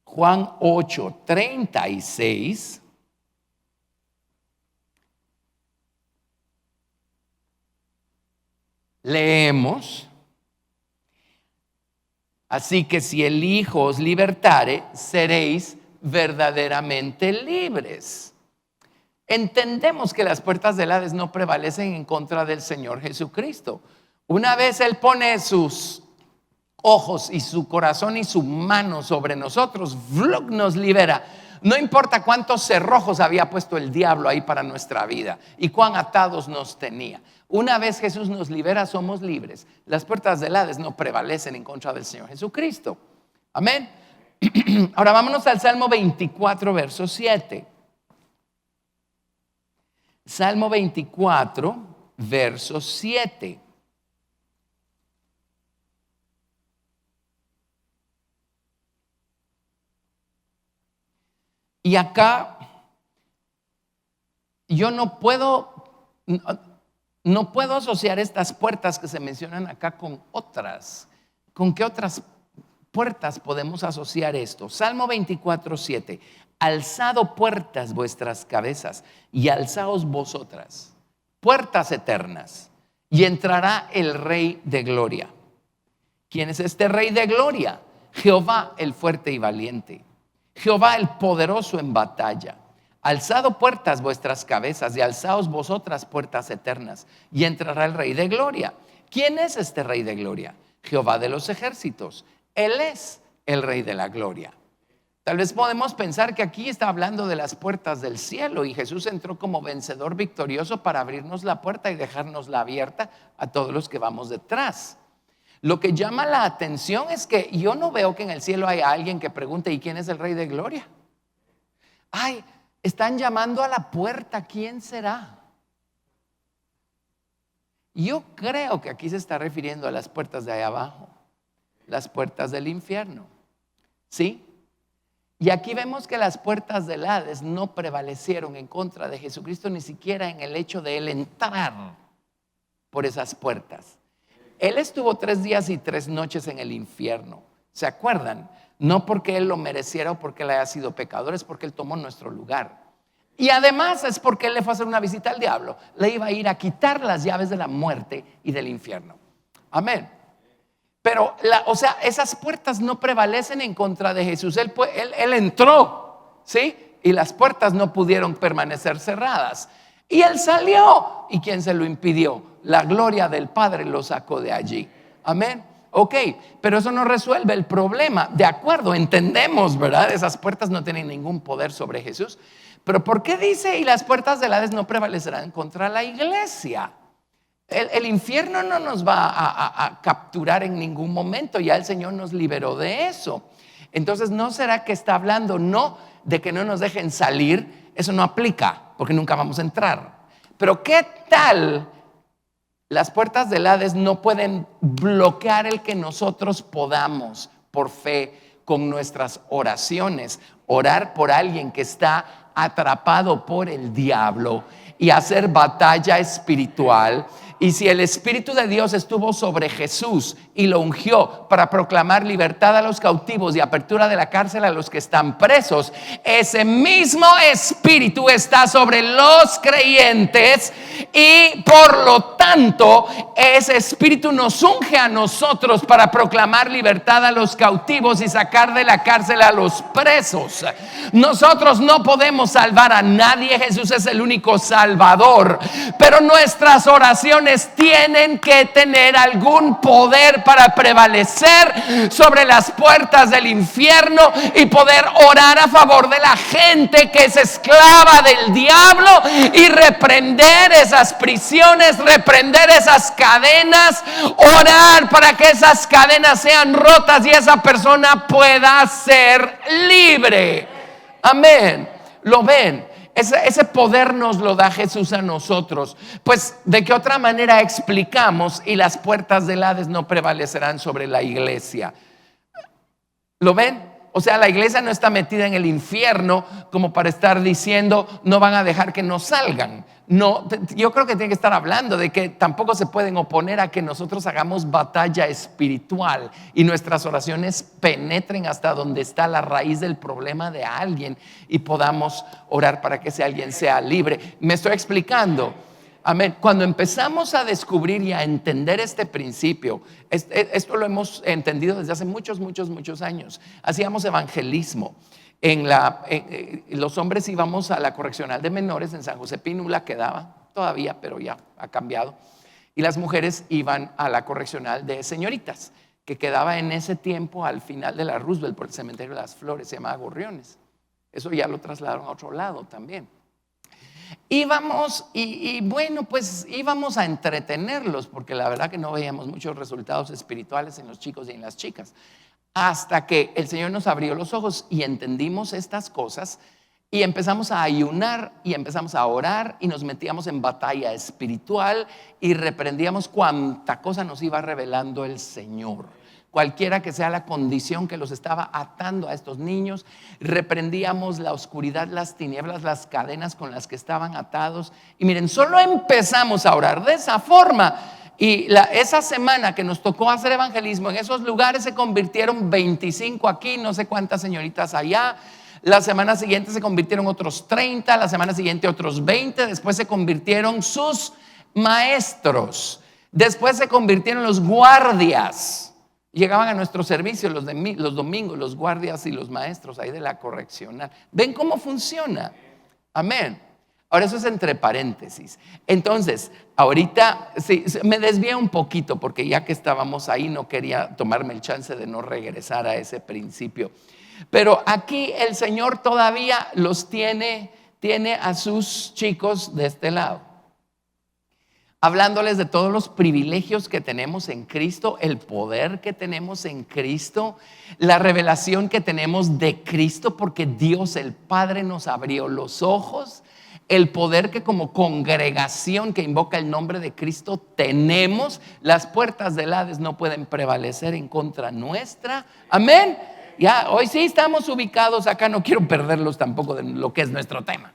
Juan 8:36, leemos: así que si el Hijo os libertare, seréis verdaderamente libres. Entendemos que las puertas del Hades no prevalecen en contra del Señor Jesucristo. Una vez Él pone sus ojos y su corazón y su mano sobre nosotros, ¡vlug!, nos libera. No importa cuántos cerrojos había puesto el diablo ahí para nuestra vida y cuán atados nos tenía. Una vez Jesús nos libera, somos libres. Las puertas del Hades no prevalecen en contra del Señor Jesucristo. Amén. Ahora vámonos al Salmo 24, verso 7. Salmo 24, verso 7. Y acá yo no puedo asociar estas puertas que se mencionan acá con otras. ¿Con qué otras puertas podemos asociar esto? Salmo 24, 7. Alzado puertas vuestras cabezas y alzaos vosotras, puertas eternas, y entrará el Rey de gloria. ¿Quién es este Rey de gloria? Jehová el fuerte y valiente, Jehová el poderoso en batalla. Alzado puertas vuestras cabezas y alzaos vosotras puertas eternas, y entrará el Rey de gloria. ¿Quién es este Rey de gloria? Jehová de los ejércitos. Él es el Rey de la gloria. Tal vez podemos pensar que aquí está hablando de las puertas del cielo y Jesús entró como vencedor victorioso para abrirnos la puerta y dejárnosla abierta a todos los que vamos detrás. Lo que llama la atención es que yo no veo que en el cielo haya alguien que pregunte: ¿y quién es el Rey de gloria? Ay, están llamando a la puerta, ¿quién será? Yo creo que aquí se está refiriendo a las puertas de allá abajo, las puertas del infierno. ¿Sí? Y aquí vemos que las puertas del Hades no prevalecieron en contra de Jesucristo, ni siquiera en el hecho de Él entrar por esas puertas. Él estuvo 3 días y 3 noches en el infierno. ¿Se acuerdan? No porque Él lo mereciera o porque Él haya sido pecador, es porque Él tomó nuestro lugar. Y además es porque Él le fue a hacer una visita al diablo. Le iba a ir a quitar las llaves de la muerte y del infierno. Amén. Pero, esas puertas no prevalecen en contra de Jesús. Él entró, ¿sí? Y las puertas no pudieron permanecer cerradas. Y Él salió. ¿Y quién se lo impidió? La gloria del Padre lo sacó de allí. Amén. Ok, pero eso no resuelve el problema. De acuerdo, entendemos, ¿verdad? Esas puertas no tienen ningún poder sobre Jesús. Pero ¿por qué dice: y las puertas del Hades no prevalecerán contra la iglesia? El infierno no nos va a capturar en ningún momento. Ya el Señor nos liberó de eso. Entonces, ¿no será que está hablando no de que no nos dejen salir? Eso no aplica, porque nunca vamos a entrar. Pero ¿qué tal? Las puertas del Hades no pueden bloquear el que nosotros podamos, por fe, con nuestras oraciones, orar por alguien que está atrapado por el diablo y hacer batalla espiritual. Y si el Espíritu de Dios estuvo sobre Jesús y lo ungió para proclamar libertad a los cautivos y apertura de la cárcel a los que están presos, ese mismo Espíritu está sobre los creyentes y por lo tanto ese Espíritu nos unge a nosotros para proclamar libertad a los cautivos y sacar de la cárcel a los presos. Nosotros no podemos salvar a nadie, Jesús es el único Salvador, pero nuestras oraciones tienen que tener algún poder para prevalecer sobre las puertas del infierno y poder orar a favor de la gente que es esclava del diablo y reprender esas prisiones, reprender esas cadenas, orar para que esas cadenas sean rotas y esa persona pueda ser libre. Amén. ¿Lo ven? Ese poder nos lo da Jesús a nosotros. Pues ¿de qué otra manera explicamos y las puertas del Hades no prevalecerán sobre la iglesia? ¿Lo ven? O sea, la iglesia no está metida en el infierno como para estar diciendo no van a dejar que nos salgan. No, yo creo que tiene que estar hablando de que tampoco se pueden oponer a que nosotros hagamos batalla espiritual y nuestras oraciones penetren hasta donde está la raíz del problema de alguien y podamos orar para que ese alguien sea libre. ¿Me estoy explicando? Amén. Cuando empezamos a descubrir y a entender este principio, esto lo hemos entendido desde hace muchos años. Hacíamos evangelismo. Los hombres íbamos a la correccional de menores en San José Pinula, quedaba todavía, pero ya ha cambiado. y las mujeres iban a la correccional de señoritas, que quedaba en ese tiempo al final de la Roosevelt por el cementerio de las Flores, se llamaba Gorriones. Eso ya lo trasladaron a otro lado también. Íbamos y bueno, pues íbamos a entretenerlos, porque la verdad que no veíamos muchos resultados espirituales en los chicos y en las chicas, hasta que el Señor nos abrió los ojos y entendimos estas cosas y empezamos a ayunar y empezamos a orar y nos metíamos en batalla espiritual y reprendíamos cuánta cosa nos iba revelando el Señor. Cualquiera que sea la condición que los estaba atando a estos niños, reprendíamos la oscuridad, las tinieblas, las cadenas con las que estaban atados. Y miren, solo empezamos a orar de esa forma. Y esa semana que nos tocó hacer evangelismo en esos lugares se convirtieron 25 aquí, no sé cuántas señoritas allá. La semana siguiente se convirtieron otros 30, la semana siguiente otros 20, después se convirtieron sus maestros, después se convirtieron los guardias. Llegaban a nuestro servicio los domingos, los guardias y los maestros ahí de la correccional. ¿Ven cómo funciona? Amén. Ahora eso es entre paréntesis. Entonces, ahorita sí, me desvié un poquito porque ya que estábamos ahí no quería tomarme el chance de no regresar a ese principio. Pero aquí el Señor todavía los tiene a sus chicos de este lado, hablándoles de todos los privilegios que tenemos en Cristo, el poder que tenemos en Cristo, la revelación que tenemos de Cristo, porque Dios el Padre nos abrió los ojos, el poder que como congregación que invoca el nombre de Cristo tenemos. Las puertas del Hades no pueden prevalecer en contra nuestra. Amén. Ya, hoy sí estamos ubicados acá, no quiero perderlos tampoco de lo que es nuestro tema.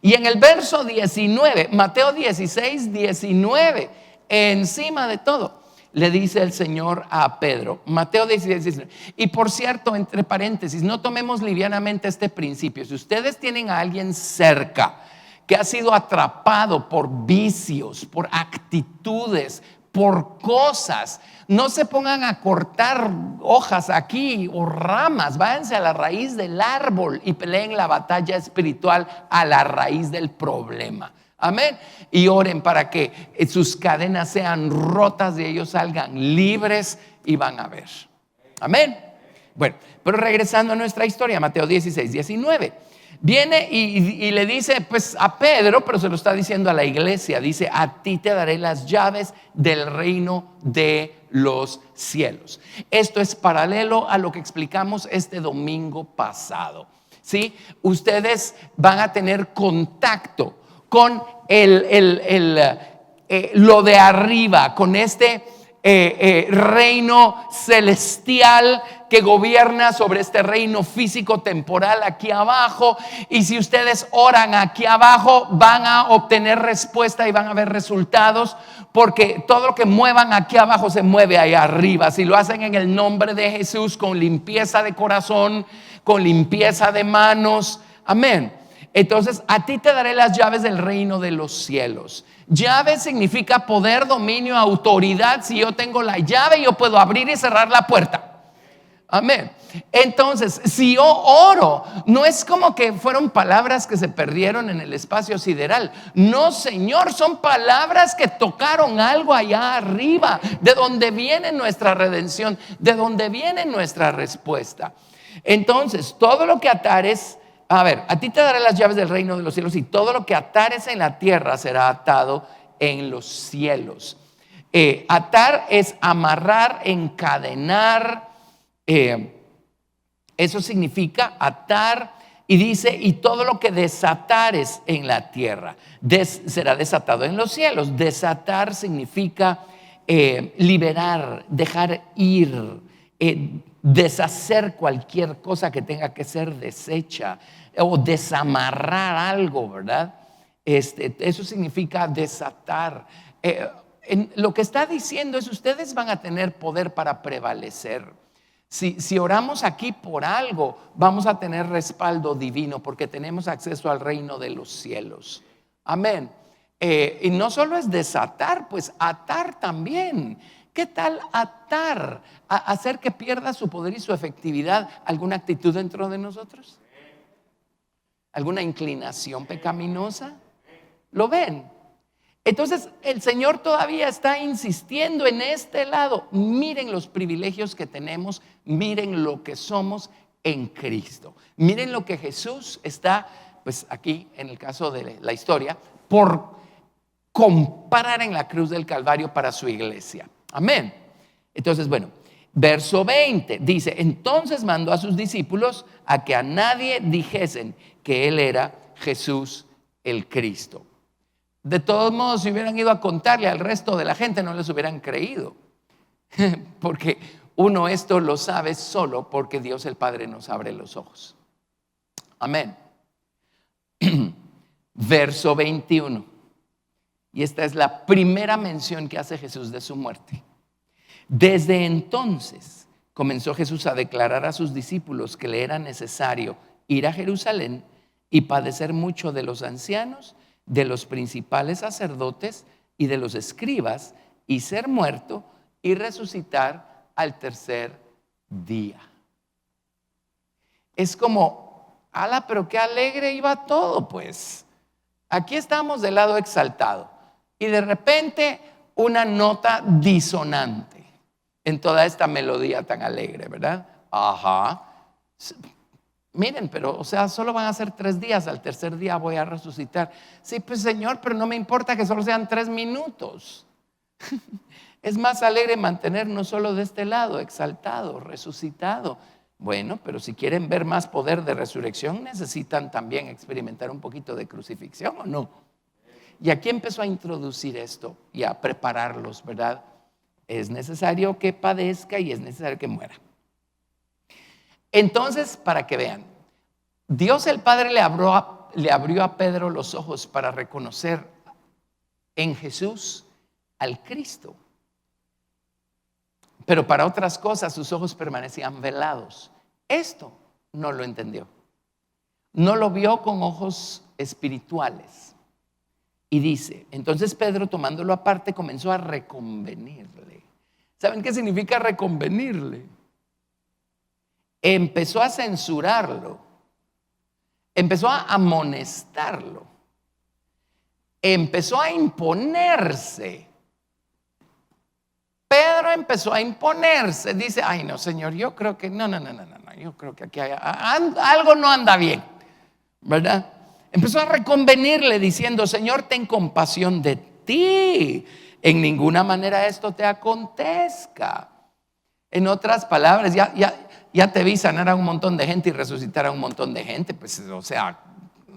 Y en el verso 19, Mateo 16, 19, encima de todo, le dice el Señor a Pedro, Mateo 16, 19. Y por cierto, entre paréntesis, no tomemos livianamente este principio. Si ustedes tienen a alguien cerca que ha sido atrapado por vicios, por actitudes, por cosas, no se pongan a cortar hojas aquí o ramas, váyanse a la raíz del árbol y peleen la batalla espiritual a la raíz del problema. Amén. Y oren para que sus cadenas sean rotas y ellos salgan libres y van a ver. Amén. Bueno, pero regresando a nuestra historia, Mateo 16, 19. Viene y le dice pues a Pedro, pero se lo está diciendo a la iglesia. Dice: a ti te daré las llaves del reino de los cielos. Esto es paralelo a lo que explicamos este domingo pasado. ¿Sí? Ustedes van a tener contacto con lo de arriba, con este reino celestial que gobierna sobre este reino físico temporal aquí abajo. Y si ustedes oran aquí abajo, van a obtener respuesta y van a ver resultados, porque todo lo que muevan aquí abajo se mueve allá arriba. Si lo hacen en el nombre de Jesús, con limpieza de corazón, con limpieza de manos. Amén. Entonces, a ti te daré las llaves del reino de los cielos. Llave significa poder, dominio, autoridad. Si yo tengo la llave, yo puedo abrir y cerrar la puerta. Amén. Entonces, si yo oro, no es como que fueron palabras que se perdieron en el espacio sideral. No, Señor, son palabras que tocaron algo allá arriba, de donde viene nuestra redención, de donde viene nuestra respuesta. Entonces, todo lo que atares, a ti te daré las llaves del reino de los cielos, y todo lo que atares en la tierra será atado en los cielos. Atar es amarrar, encadenar. Eso significa atar. Y dice: y todo lo que desatares en la tierra será desatado en los cielos. Desatar significa liberar, dejar ir, deshacer cualquier cosa que tenga que ser deshecha, o desamarrar algo, ¿verdad? Eso significa desatar. Lo que está diciendo es: ustedes van a tener poder para prevalecer. Si oramos aquí por algo, vamos a tener respaldo divino, porque tenemos acceso al reino de los cielos. Amén. Y no solo es desatar, pues atar también. ¿Qué tal atar? Hacer que pierda su poder y su efectividad alguna actitud dentro de nosotros, alguna inclinación pecaminosa. ¿Lo ven? Entonces el Señor todavía está insistiendo en este lado. Miren los privilegios que tenemos, miren lo que somos en Cristo. Miren lo que Jesús está, pues aquí en el caso de la historia, por comprar en la cruz del Calvario para su iglesia. Amén. Entonces, bueno, verso 20 dice: entonces mandó a sus discípulos a que a nadie dijesen que él era Jesús el Cristo. De todos modos, si hubieran ido a contarle al resto de la gente, no les hubieran creído. Porque uno esto lo sabe solo porque Dios el Padre nos abre los ojos. Amén. Verso 21. Y esta es la primera mención que hace Jesús de su muerte. Desde entonces comenzó Jesús a declarar a sus discípulos que le era necesario ir a Jerusalén y padecer mucho de los ancianos, de los principales sacerdotes y de los escribas, y ser muerto y resucitar al tercer día. Es como, ala, pero qué alegre iba todo, pues. Aquí estamos del lado exaltado y de repente una nota disonante en toda esta melodía tan alegre, ¿verdad? Ajá. Miren, pero, o sea, solo van a ser 3 días, al tercer día voy a resucitar. Sí, pues Señor, pero no me importa que solo sean 3 minutos. Es más alegre mantenernos solo de este lado, exaltado, resucitado. Bueno, pero si quieren ver más poder de resurrección, necesitan también experimentar un poquito de crucifixión, ¿o no? Y aquí empezó a introducir esto y a prepararlos, ¿verdad? Es necesario que padezca y es necesario que muera. Entonces, para que vean, Dios el Padre le abrió a Pedro los ojos para reconocer en Jesús al Cristo. Pero para otras cosas sus ojos permanecían velados. Esto no lo entendió. No lo vio con ojos espirituales. Y dice, entonces Pedro, tomándolo aparte, comenzó a reconvenirle. ¿Saben qué significa reconvenirle? Empezó a censurarlo, empezó a amonestarlo, empezó a imponerse. Pedro empezó a imponerse. Dice, ay no, Señor, yo creo que no, yo creo que aquí algo no anda bien, ¿verdad? Empezó a reconvenirle diciendo, Señor, ten compasión de ti, en ninguna manera esto te acontezca. En otras palabras, ya te vi sanar a un montón de gente y resucitar a un montón de gente. Pues, o sea,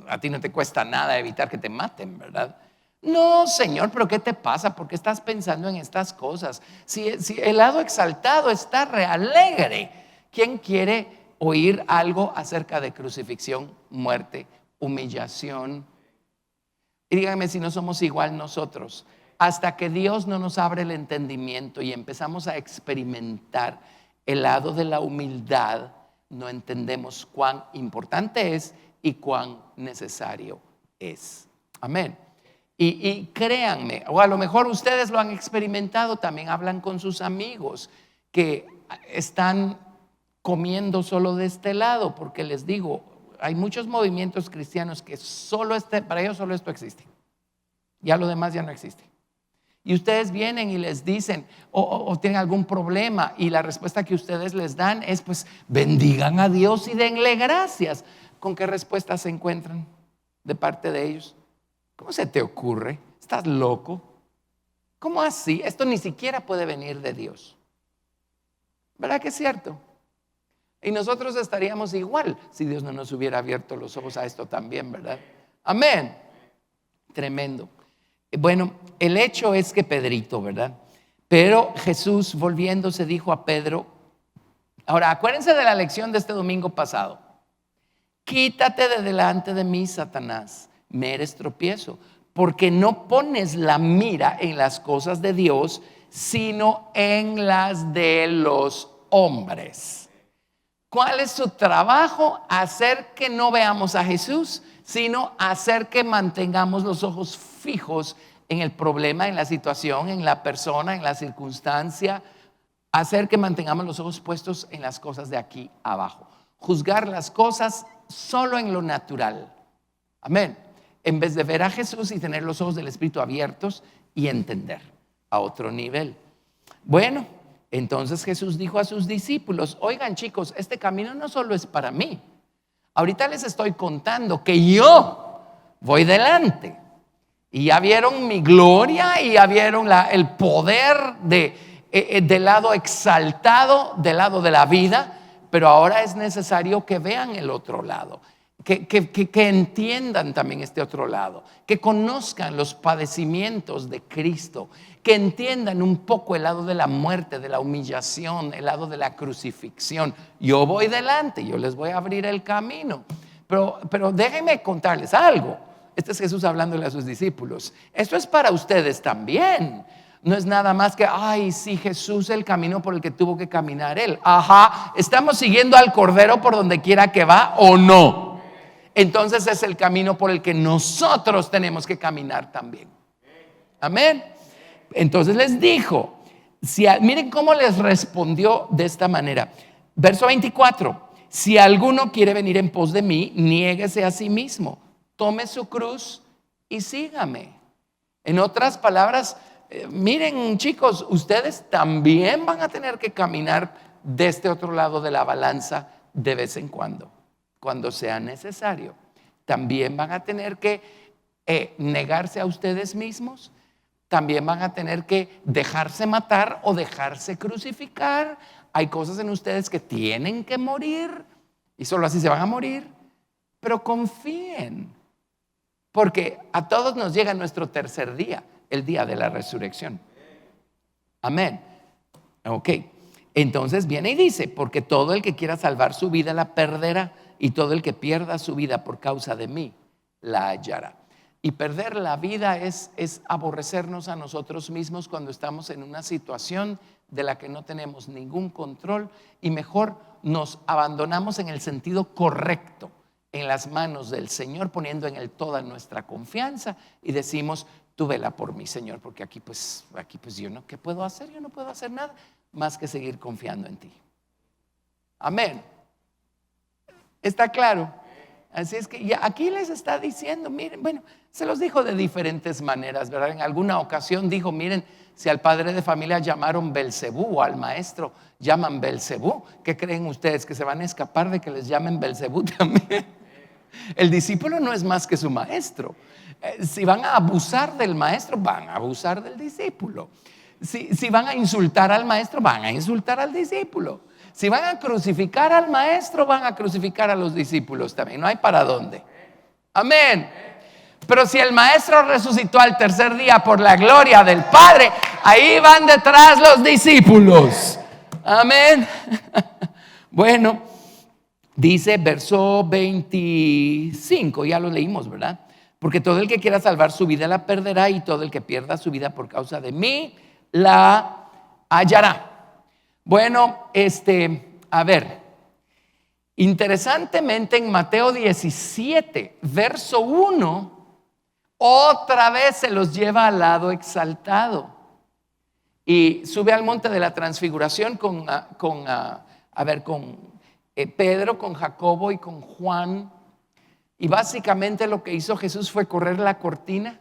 a ti no te cuesta nada evitar que te maten, ¿verdad? No, Señor, pero ¿qué te pasa? ¿Por qué estás pensando en estas cosas? Si el lado exaltado está realegre, ¿quién quiere oír algo acerca de crucifixión, muerte, humillación? Y díganme si no somos igual nosotros. Hasta que Dios no nos abre el entendimiento y empezamos a experimentar el lado de la humildad, no entendemos cuán importante es y cuán necesario es. Amén. Y créanme, o a lo mejor ustedes lo han experimentado, también hablan con sus amigos que están comiendo solo de este lado, porque les digo, hay muchos movimientos cristianos que para ellos solo esto existe. Ya lo demás ya no existe. Y ustedes vienen y les dicen o tienen algún problema y la respuesta que ustedes les dan es pues bendigan a Dios y denle gracias. ¿Con qué respuesta se encuentran de parte de ellos? ¿Cómo se te ocurre? ¿Estás loco? ¿Cómo así? Esto ni siquiera puede venir de Dios. ¿Verdad que es cierto? Y nosotros estaríamos igual si Dios no nos hubiera abierto los ojos a esto también, ¿verdad? Amén. Tremendo. Bueno, el hecho es que Pedrito, ¿verdad? Pero Jesús, volviéndose, dijo a Pedro, ahora acuérdense de la lección de este domingo pasado. Quítate de delante de mí, Satanás, me eres tropiezo, porque no pones la mira en las cosas de Dios, sino en las de los hombres. ¿Cuál es su trabajo? Hacer que no veamos a Jesús, sino hacer que mantengamos los ojos fijos en el problema, en la situación, en la persona, en la circunstancia. Hacer que mantengamos los ojos puestos en las cosas de aquí abajo. Juzgar las cosas solo en lo natural. Amén. en vez de ver a Jesús y tener los ojos del Espíritu abiertos y entender a otro nivel. Bueno, entonces Jesús dijo a sus discípulos: oigan, chicos, este camino no solo es para mí. Ahorita les estoy contando que yo voy delante. Y ya vieron mi gloria y ya vieron el poder del lado exaltado, del lado de la vida. Pero ahora es necesario que vean el otro lado, que entiendan también este otro lado, que conozcan los padecimientos de Cristo, que entiendan un poco el lado de la muerte, de la humillación, el lado de la crucifixión. Yo voy delante, yo les voy a abrir el camino. Pero déjenme contarles algo. Este es Jesús hablándole a sus discípulos. Esto es para ustedes también. No es nada más que, ay, sí, Jesús, el camino por el que tuvo que caminar él. Ajá, ¿estamos siguiendo al Cordero por donde quiera que va o no? Entonces es el camino por el que nosotros tenemos que caminar también. Amén. Entonces les dijo, miren cómo les respondió de esta manera. Verso 24: si alguno quiere venir en pos de mí, niéguese a sí mismo, tome su cruz y sígame. En otras palabras, miren, chicos, ustedes también van a tener que caminar de este otro lado de la balanza de vez en cuando sea necesario. También van a tener que negarse a ustedes mismos. También van a tener que dejarse matar o dejarse crucificar. Hay cosas en ustedes que tienen que morir y solo así se van a morir. Pero confíen, porque a todos nos llega nuestro tercer día, el día de la resurrección. Amén. Ok, entonces viene y dice: porque todo el que quiera salvar su vida la perderá, y todo el que pierda su vida por causa de mí la hallará. Y perder la vida es aborrecernos a nosotros mismos cuando estamos en una situación de la que no tenemos ningún control, y mejor nos abandonamos en el sentido correcto en las manos del Señor, poniendo en Él toda nuestra confianza, y decimos: tú vela por mí, Señor, porque aquí pues yo no, ¿qué puedo hacer? Yo no puedo hacer nada más que seguir confiando en ti. Amén. ¿Está claro? Así es que ya aquí les está diciendo, miren, bueno, se los dijo de diferentes maneras, ¿verdad? En alguna ocasión dijo: miren, si al padre de familia llamaron Belcebú o al maestro llaman Belcebú, ¿qué creen ustedes? ¿Que se van a escapar de que les llamen Belcebú también? El discípulo no es más que su maestro. Si van a abusar del maestro, van a abusar del discípulo. Si van a insultar al maestro, van a insultar al discípulo. Si van a crucificar al maestro, van a crucificar a los discípulos también. No hay para dónde. Amén. Pero si el maestro resucitó al tercer día por la gloria del Padre, ahí van detrás los discípulos. Amén. Bueno, dice verso 25, ya lo leímos, ¿verdad? Porque todo el que quiera salvar su vida la perderá, y todo el que pierda su vida por causa de mí la hallará. Bueno, a ver, interesantemente en Mateo 17, verso 1, otra vez se los lleva al lado exaltado y sube al monte de la transfiguración con Pedro, con Jacobo y con Juan. Y básicamente lo que hizo Jesús fue correr la cortina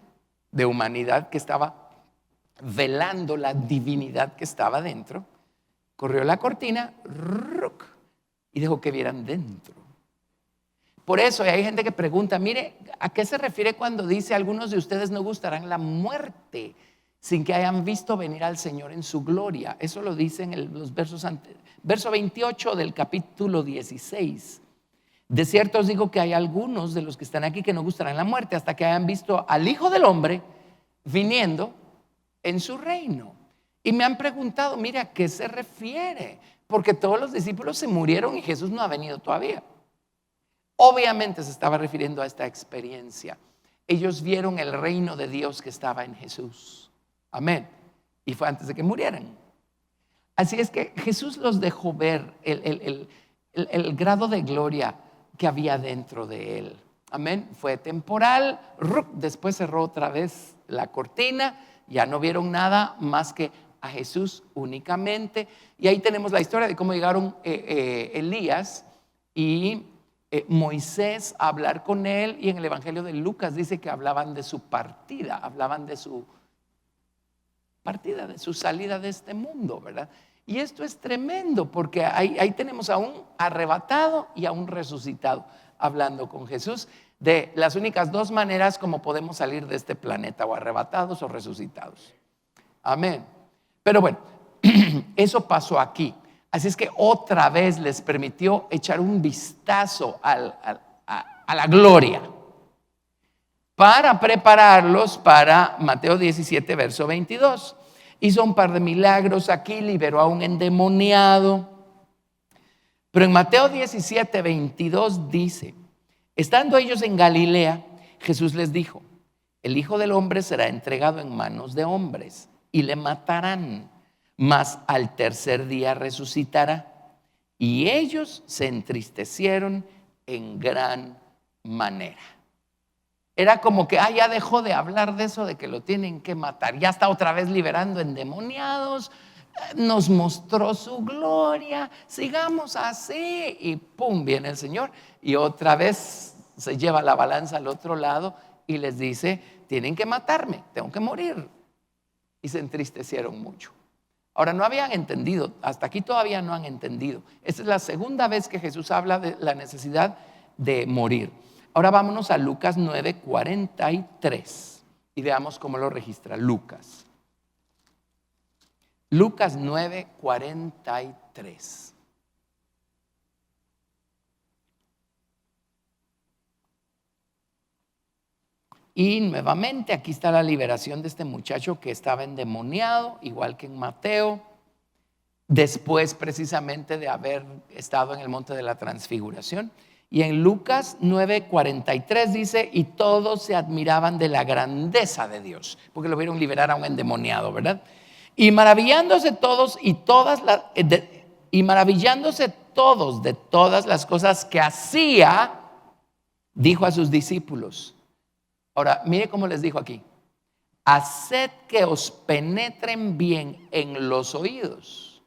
de humanidad que estaba velando la divinidad que estaba dentro. Corrió la cortina y dejó que vieran dentro. Por eso hay gente que pregunta: mire, ¿a qué se refiere cuando dice: algunos de ustedes no gustarán la muerte sin que hayan visto venir al Señor en su gloria? Eso lo dice en los versos antes, verso 28 del capítulo 16. De cierto os digo que hay algunos de los que están aquí que no gustarán la muerte hasta que hayan visto al Hijo del Hombre viniendo en su reino. Y me han preguntado: mire, ¿a qué se refiere? Porque todos los discípulos se murieron y Jesús no ha venido todavía. Obviamente se estaba refiriendo a esta experiencia. Ellos vieron el reino de Dios que estaba en Jesús. Amén. Y fue antes de que murieran. Así es que Jesús los dejó ver el grado de gloria que había dentro de él. Amén. Fue temporal. Después cerró otra vez la cortina. Ya no vieron nada más que a Jesús únicamente. Y ahí tenemos la historia de cómo llegaron Elías y Moisés a hablar con él, y en el Evangelio de Lucas dice que hablaban de su partida, hablaban de su partida, de su salida de este mundo, ¿verdad? Y esto es tremendo porque ahí tenemos a un arrebatado y a un resucitado hablando con Jesús de las únicas dos maneras como podemos salir de este planeta, o arrebatados o resucitados. Amén. Pero bueno, eso pasó aquí. Así es que otra vez les permitió echar un vistazo a la gloria para prepararlos para Mateo 17, verso 22. Hizo un par de milagros aquí, liberó a un endemoniado. Pero en Mateo 17, 22 dice: estando ellos en Galilea, Jesús les dijo: el Hijo del Hombre será entregado en manos de hombres y le matarán, mas al tercer día resucitará. Y ellos se entristecieron en gran manera. Era como que ya dejó de hablar de eso, de que lo tienen que matar. Ya está otra vez liberando endemoniados. Nos mostró su gloria. Sigamos así. Y pum, viene el Señor. Y otra vez se lleva la balanza al otro lado y les dice: tienen que matarme, tengo que morir. Y se entristecieron mucho. Ahora, no habían entendido, hasta aquí todavía no han entendido. Esta es la segunda vez que Jesús habla de la necesidad de morir. Ahora vámonos a Lucas 9:43 y veamos cómo lo registra Lucas. Lucas 9:43. Y nuevamente aquí está la liberación de este muchacho que estaba endemoniado, igual que en Mateo, después precisamente de haber estado en el monte de la transfiguración. Y en Lucas 9:43 dice: y todos se admiraban de la grandeza de Dios, porque lo vieron liberar a un endemoniado, ¿verdad? Y maravillándose todos de todas las cosas que hacía, dijo a sus discípulos. Ahora, mire cómo les dijo aquí: haced que os penetren bien en los oídos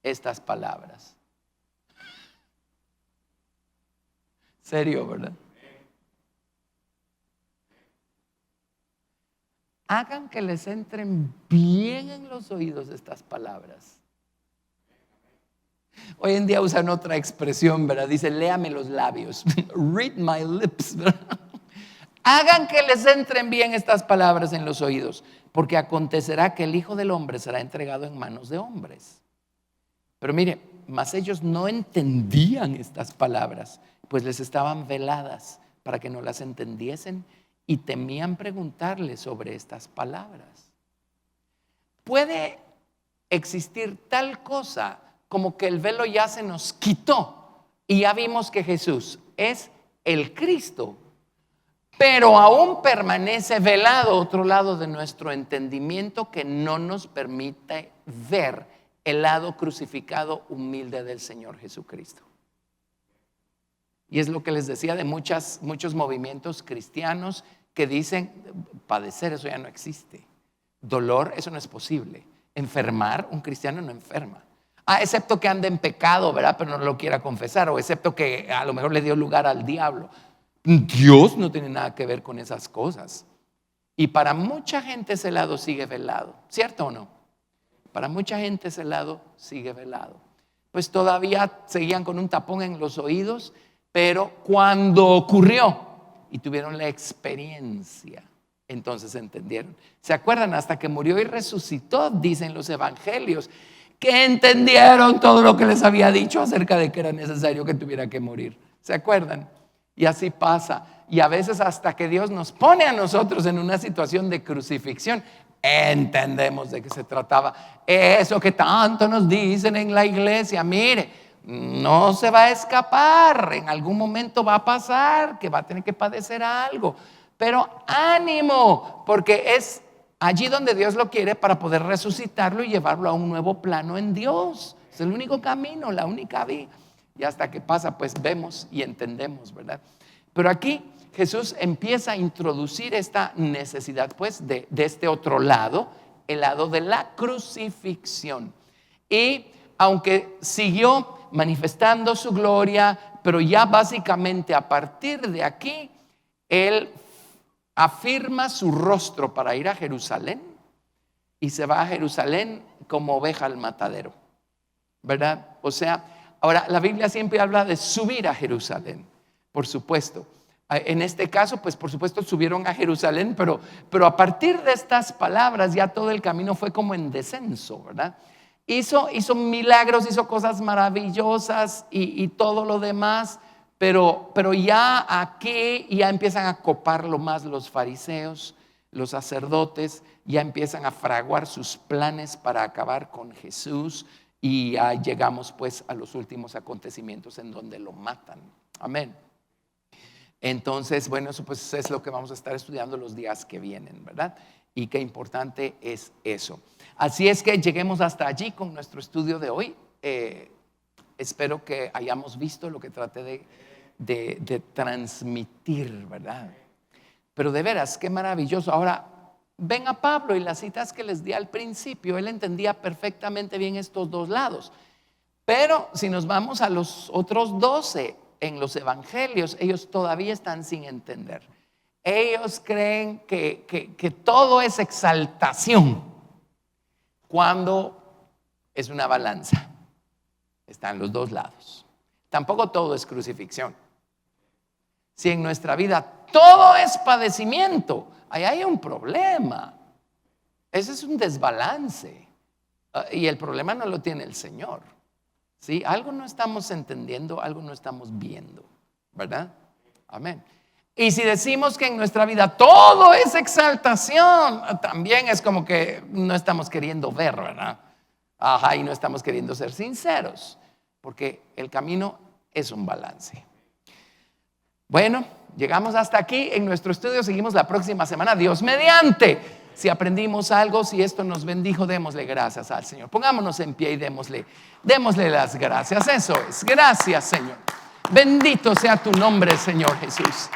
estas palabras. Serio, ¿verdad? Hagan que les entren bien en los oídos estas palabras. Hoy en día usan otra expresión, ¿verdad? Dice: léame los labios. Read my lips, ¿verdad? Hagan que les entren bien estas palabras en los oídos, porque acontecerá que el Hijo del Hombre será entregado en manos de hombres. Pero mire, mas ellos no entendían estas palabras, pues les estaban veladas para que no las entendiesen, y temían preguntarle sobre estas palabras. Puede existir tal cosa como que el velo ya se nos quitó y ya vimos que Jesús es el Cristo, pero aún permanece velado otro lado de nuestro entendimiento que no nos permite ver el lado crucificado humilde del Señor Jesucristo. Y es lo que les decía de muchos movimientos cristianos que dicen: padecer, eso ya no existe. Dolor, eso no es posible. Enfermar, un cristiano no enferma. Excepto que ande en pecado, ¿verdad? Pero no lo quiera confesar, o excepto que a lo mejor le dio lugar al diablo. Dios no tiene nada que ver con esas cosas. Y para mucha gente ese lado sigue velado, ¿cierto o no? Para mucha gente ese lado sigue velado. Pues todavía seguían con un tapón en los oídos, pero cuando ocurrió y tuvieron la experiencia, entonces entendieron. ¿Se acuerdan? Hasta que murió y resucitó, dicen los evangelios, que entendieron todo lo que les había dicho acerca de que era necesario que tuviera que morir. ¿Se acuerdan? Y así pasa. Y a veces hasta que Dios nos pone a nosotros en una situación de crucifixión, entendemos de qué se trataba. Eso que tanto nos dicen en la iglesia: mire, no se va a escapar, en algún momento va a pasar, que va a tener que padecer algo. Pero ánimo, porque es allí donde Dios lo quiere para poder resucitarlo y llevarlo a un nuevo plano en Dios. Es el único camino, la única vía. Y hasta que pasa, pues vemos y entendemos, ¿verdad? Pero aquí Jesús empieza a introducir esta necesidad, pues, de este otro lado, el lado de la crucifixión. Y aunque siguió manifestando su gloria, pero ya básicamente a partir de aquí, él afirma su rostro para ir a Jerusalén y se va a Jerusalén como oveja al matadero, ¿verdad? O sea, ahora la Biblia siempre habla de subir a Jerusalén, por supuesto. En este caso, pues por supuesto subieron a Jerusalén, pero a partir de estas palabras ya todo el camino fue como en descenso, ¿verdad? Hizo milagros, hizo cosas maravillosas y todo lo demás, pero ya aquí ya empiezan a coparlo más los fariseos, los sacerdotes, ya empiezan a fraguar sus planes para acabar con Jesús y ya llegamos pues a los últimos acontecimientos en donde lo matan. Amén. Entonces, bueno, eso pues es lo que vamos a estar estudiando los días que vienen, ¿verdad? Y qué importante es eso. Así es que lleguemos hasta allí con nuestro estudio de hoy. Espero que hayamos visto lo que traté de transmitir, ¿verdad? Pero de veras, qué maravilloso. Ahora, ven a Pablo y las citas que les di al principio, él entendía perfectamente bien estos dos lados. Pero si nos vamos a los otros 12 en los evangelios, ellos todavía están sin entender. Ellos creen que todo es exaltación, cuando es una balanza. Están los dos lados. Tampoco todo es crucifixión. Si en nuestra vida todo es padecimiento, ahí hay un problema. Ese es un desbalance. Y el problema no lo tiene el Señor. ¿Sí? Algo no estamos entendiendo, algo no estamos viendo, ¿verdad? Amén. Y si decimos que en nuestra vida todo es exaltación, también es como que no estamos queriendo ver, ¿verdad? Ajá, y no estamos queriendo ser sinceros, porque el camino es un balance. Bueno, llegamos hasta aquí en nuestro estudio, seguimos la próxima semana, Dios mediante. Si aprendimos algo, si esto nos bendijo, démosle gracias al Señor. Pongámonos en pie y démosle las gracias. Eso es, gracias Señor. Bendito sea tu nombre, Señor Jesús.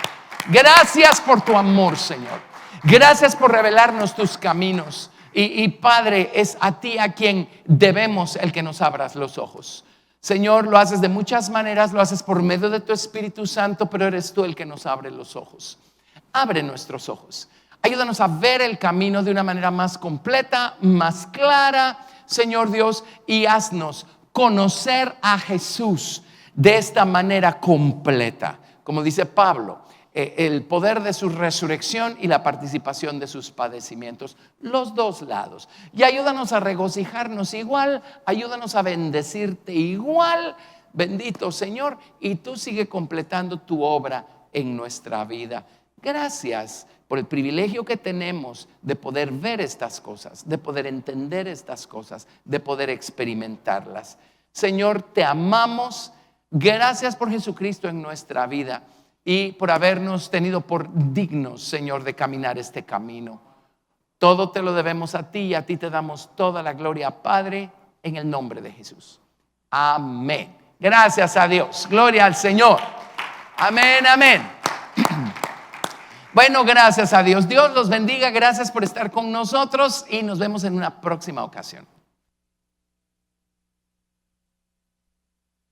Gracias por tu amor, Señor. Gracias por revelarnos tus caminos. Y Padre, es a ti a quien debemos el que nos abras los ojos. Señor, lo haces de muchas maneras, lo haces por medio de tu Espíritu Santo, pero eres tú el que nos abre los ojos. Abre nuestros ojos. Ayúdanos a ver el camino de una manera más completa, más clara, Señor Dios, y haznos conocer a Jesús de esta manera completa. Como dice Pablo, el poder de su resurrección y la participación de sus padecimientos, los dos lados. Y ayúdanos a regocijarnos igual, ayúdanos a bendecirte igual, bendito Señor, y tú sigue completando tu obra en nuestra vida. Gracias por el privilegio que tenemos de poder ver estas cosas, de poder entender estas cosas, de poder experimentarlas. Señor, te amamos. Gracias por Jesucristo en nuestra vida y por habernos tenido por dignos, Señor, de caminar este camino. Todo te lo debemos a ti y a ti te damos toda la gloria, Padre, en el nombre de Jesús. Amén. Gracias a Dios. Gloria al Señor. Amén, amén. Bueno, gracias a Dios. Dios los bendiga. Gracias por estar con nosotros y nos vemos en una próxima ocasión.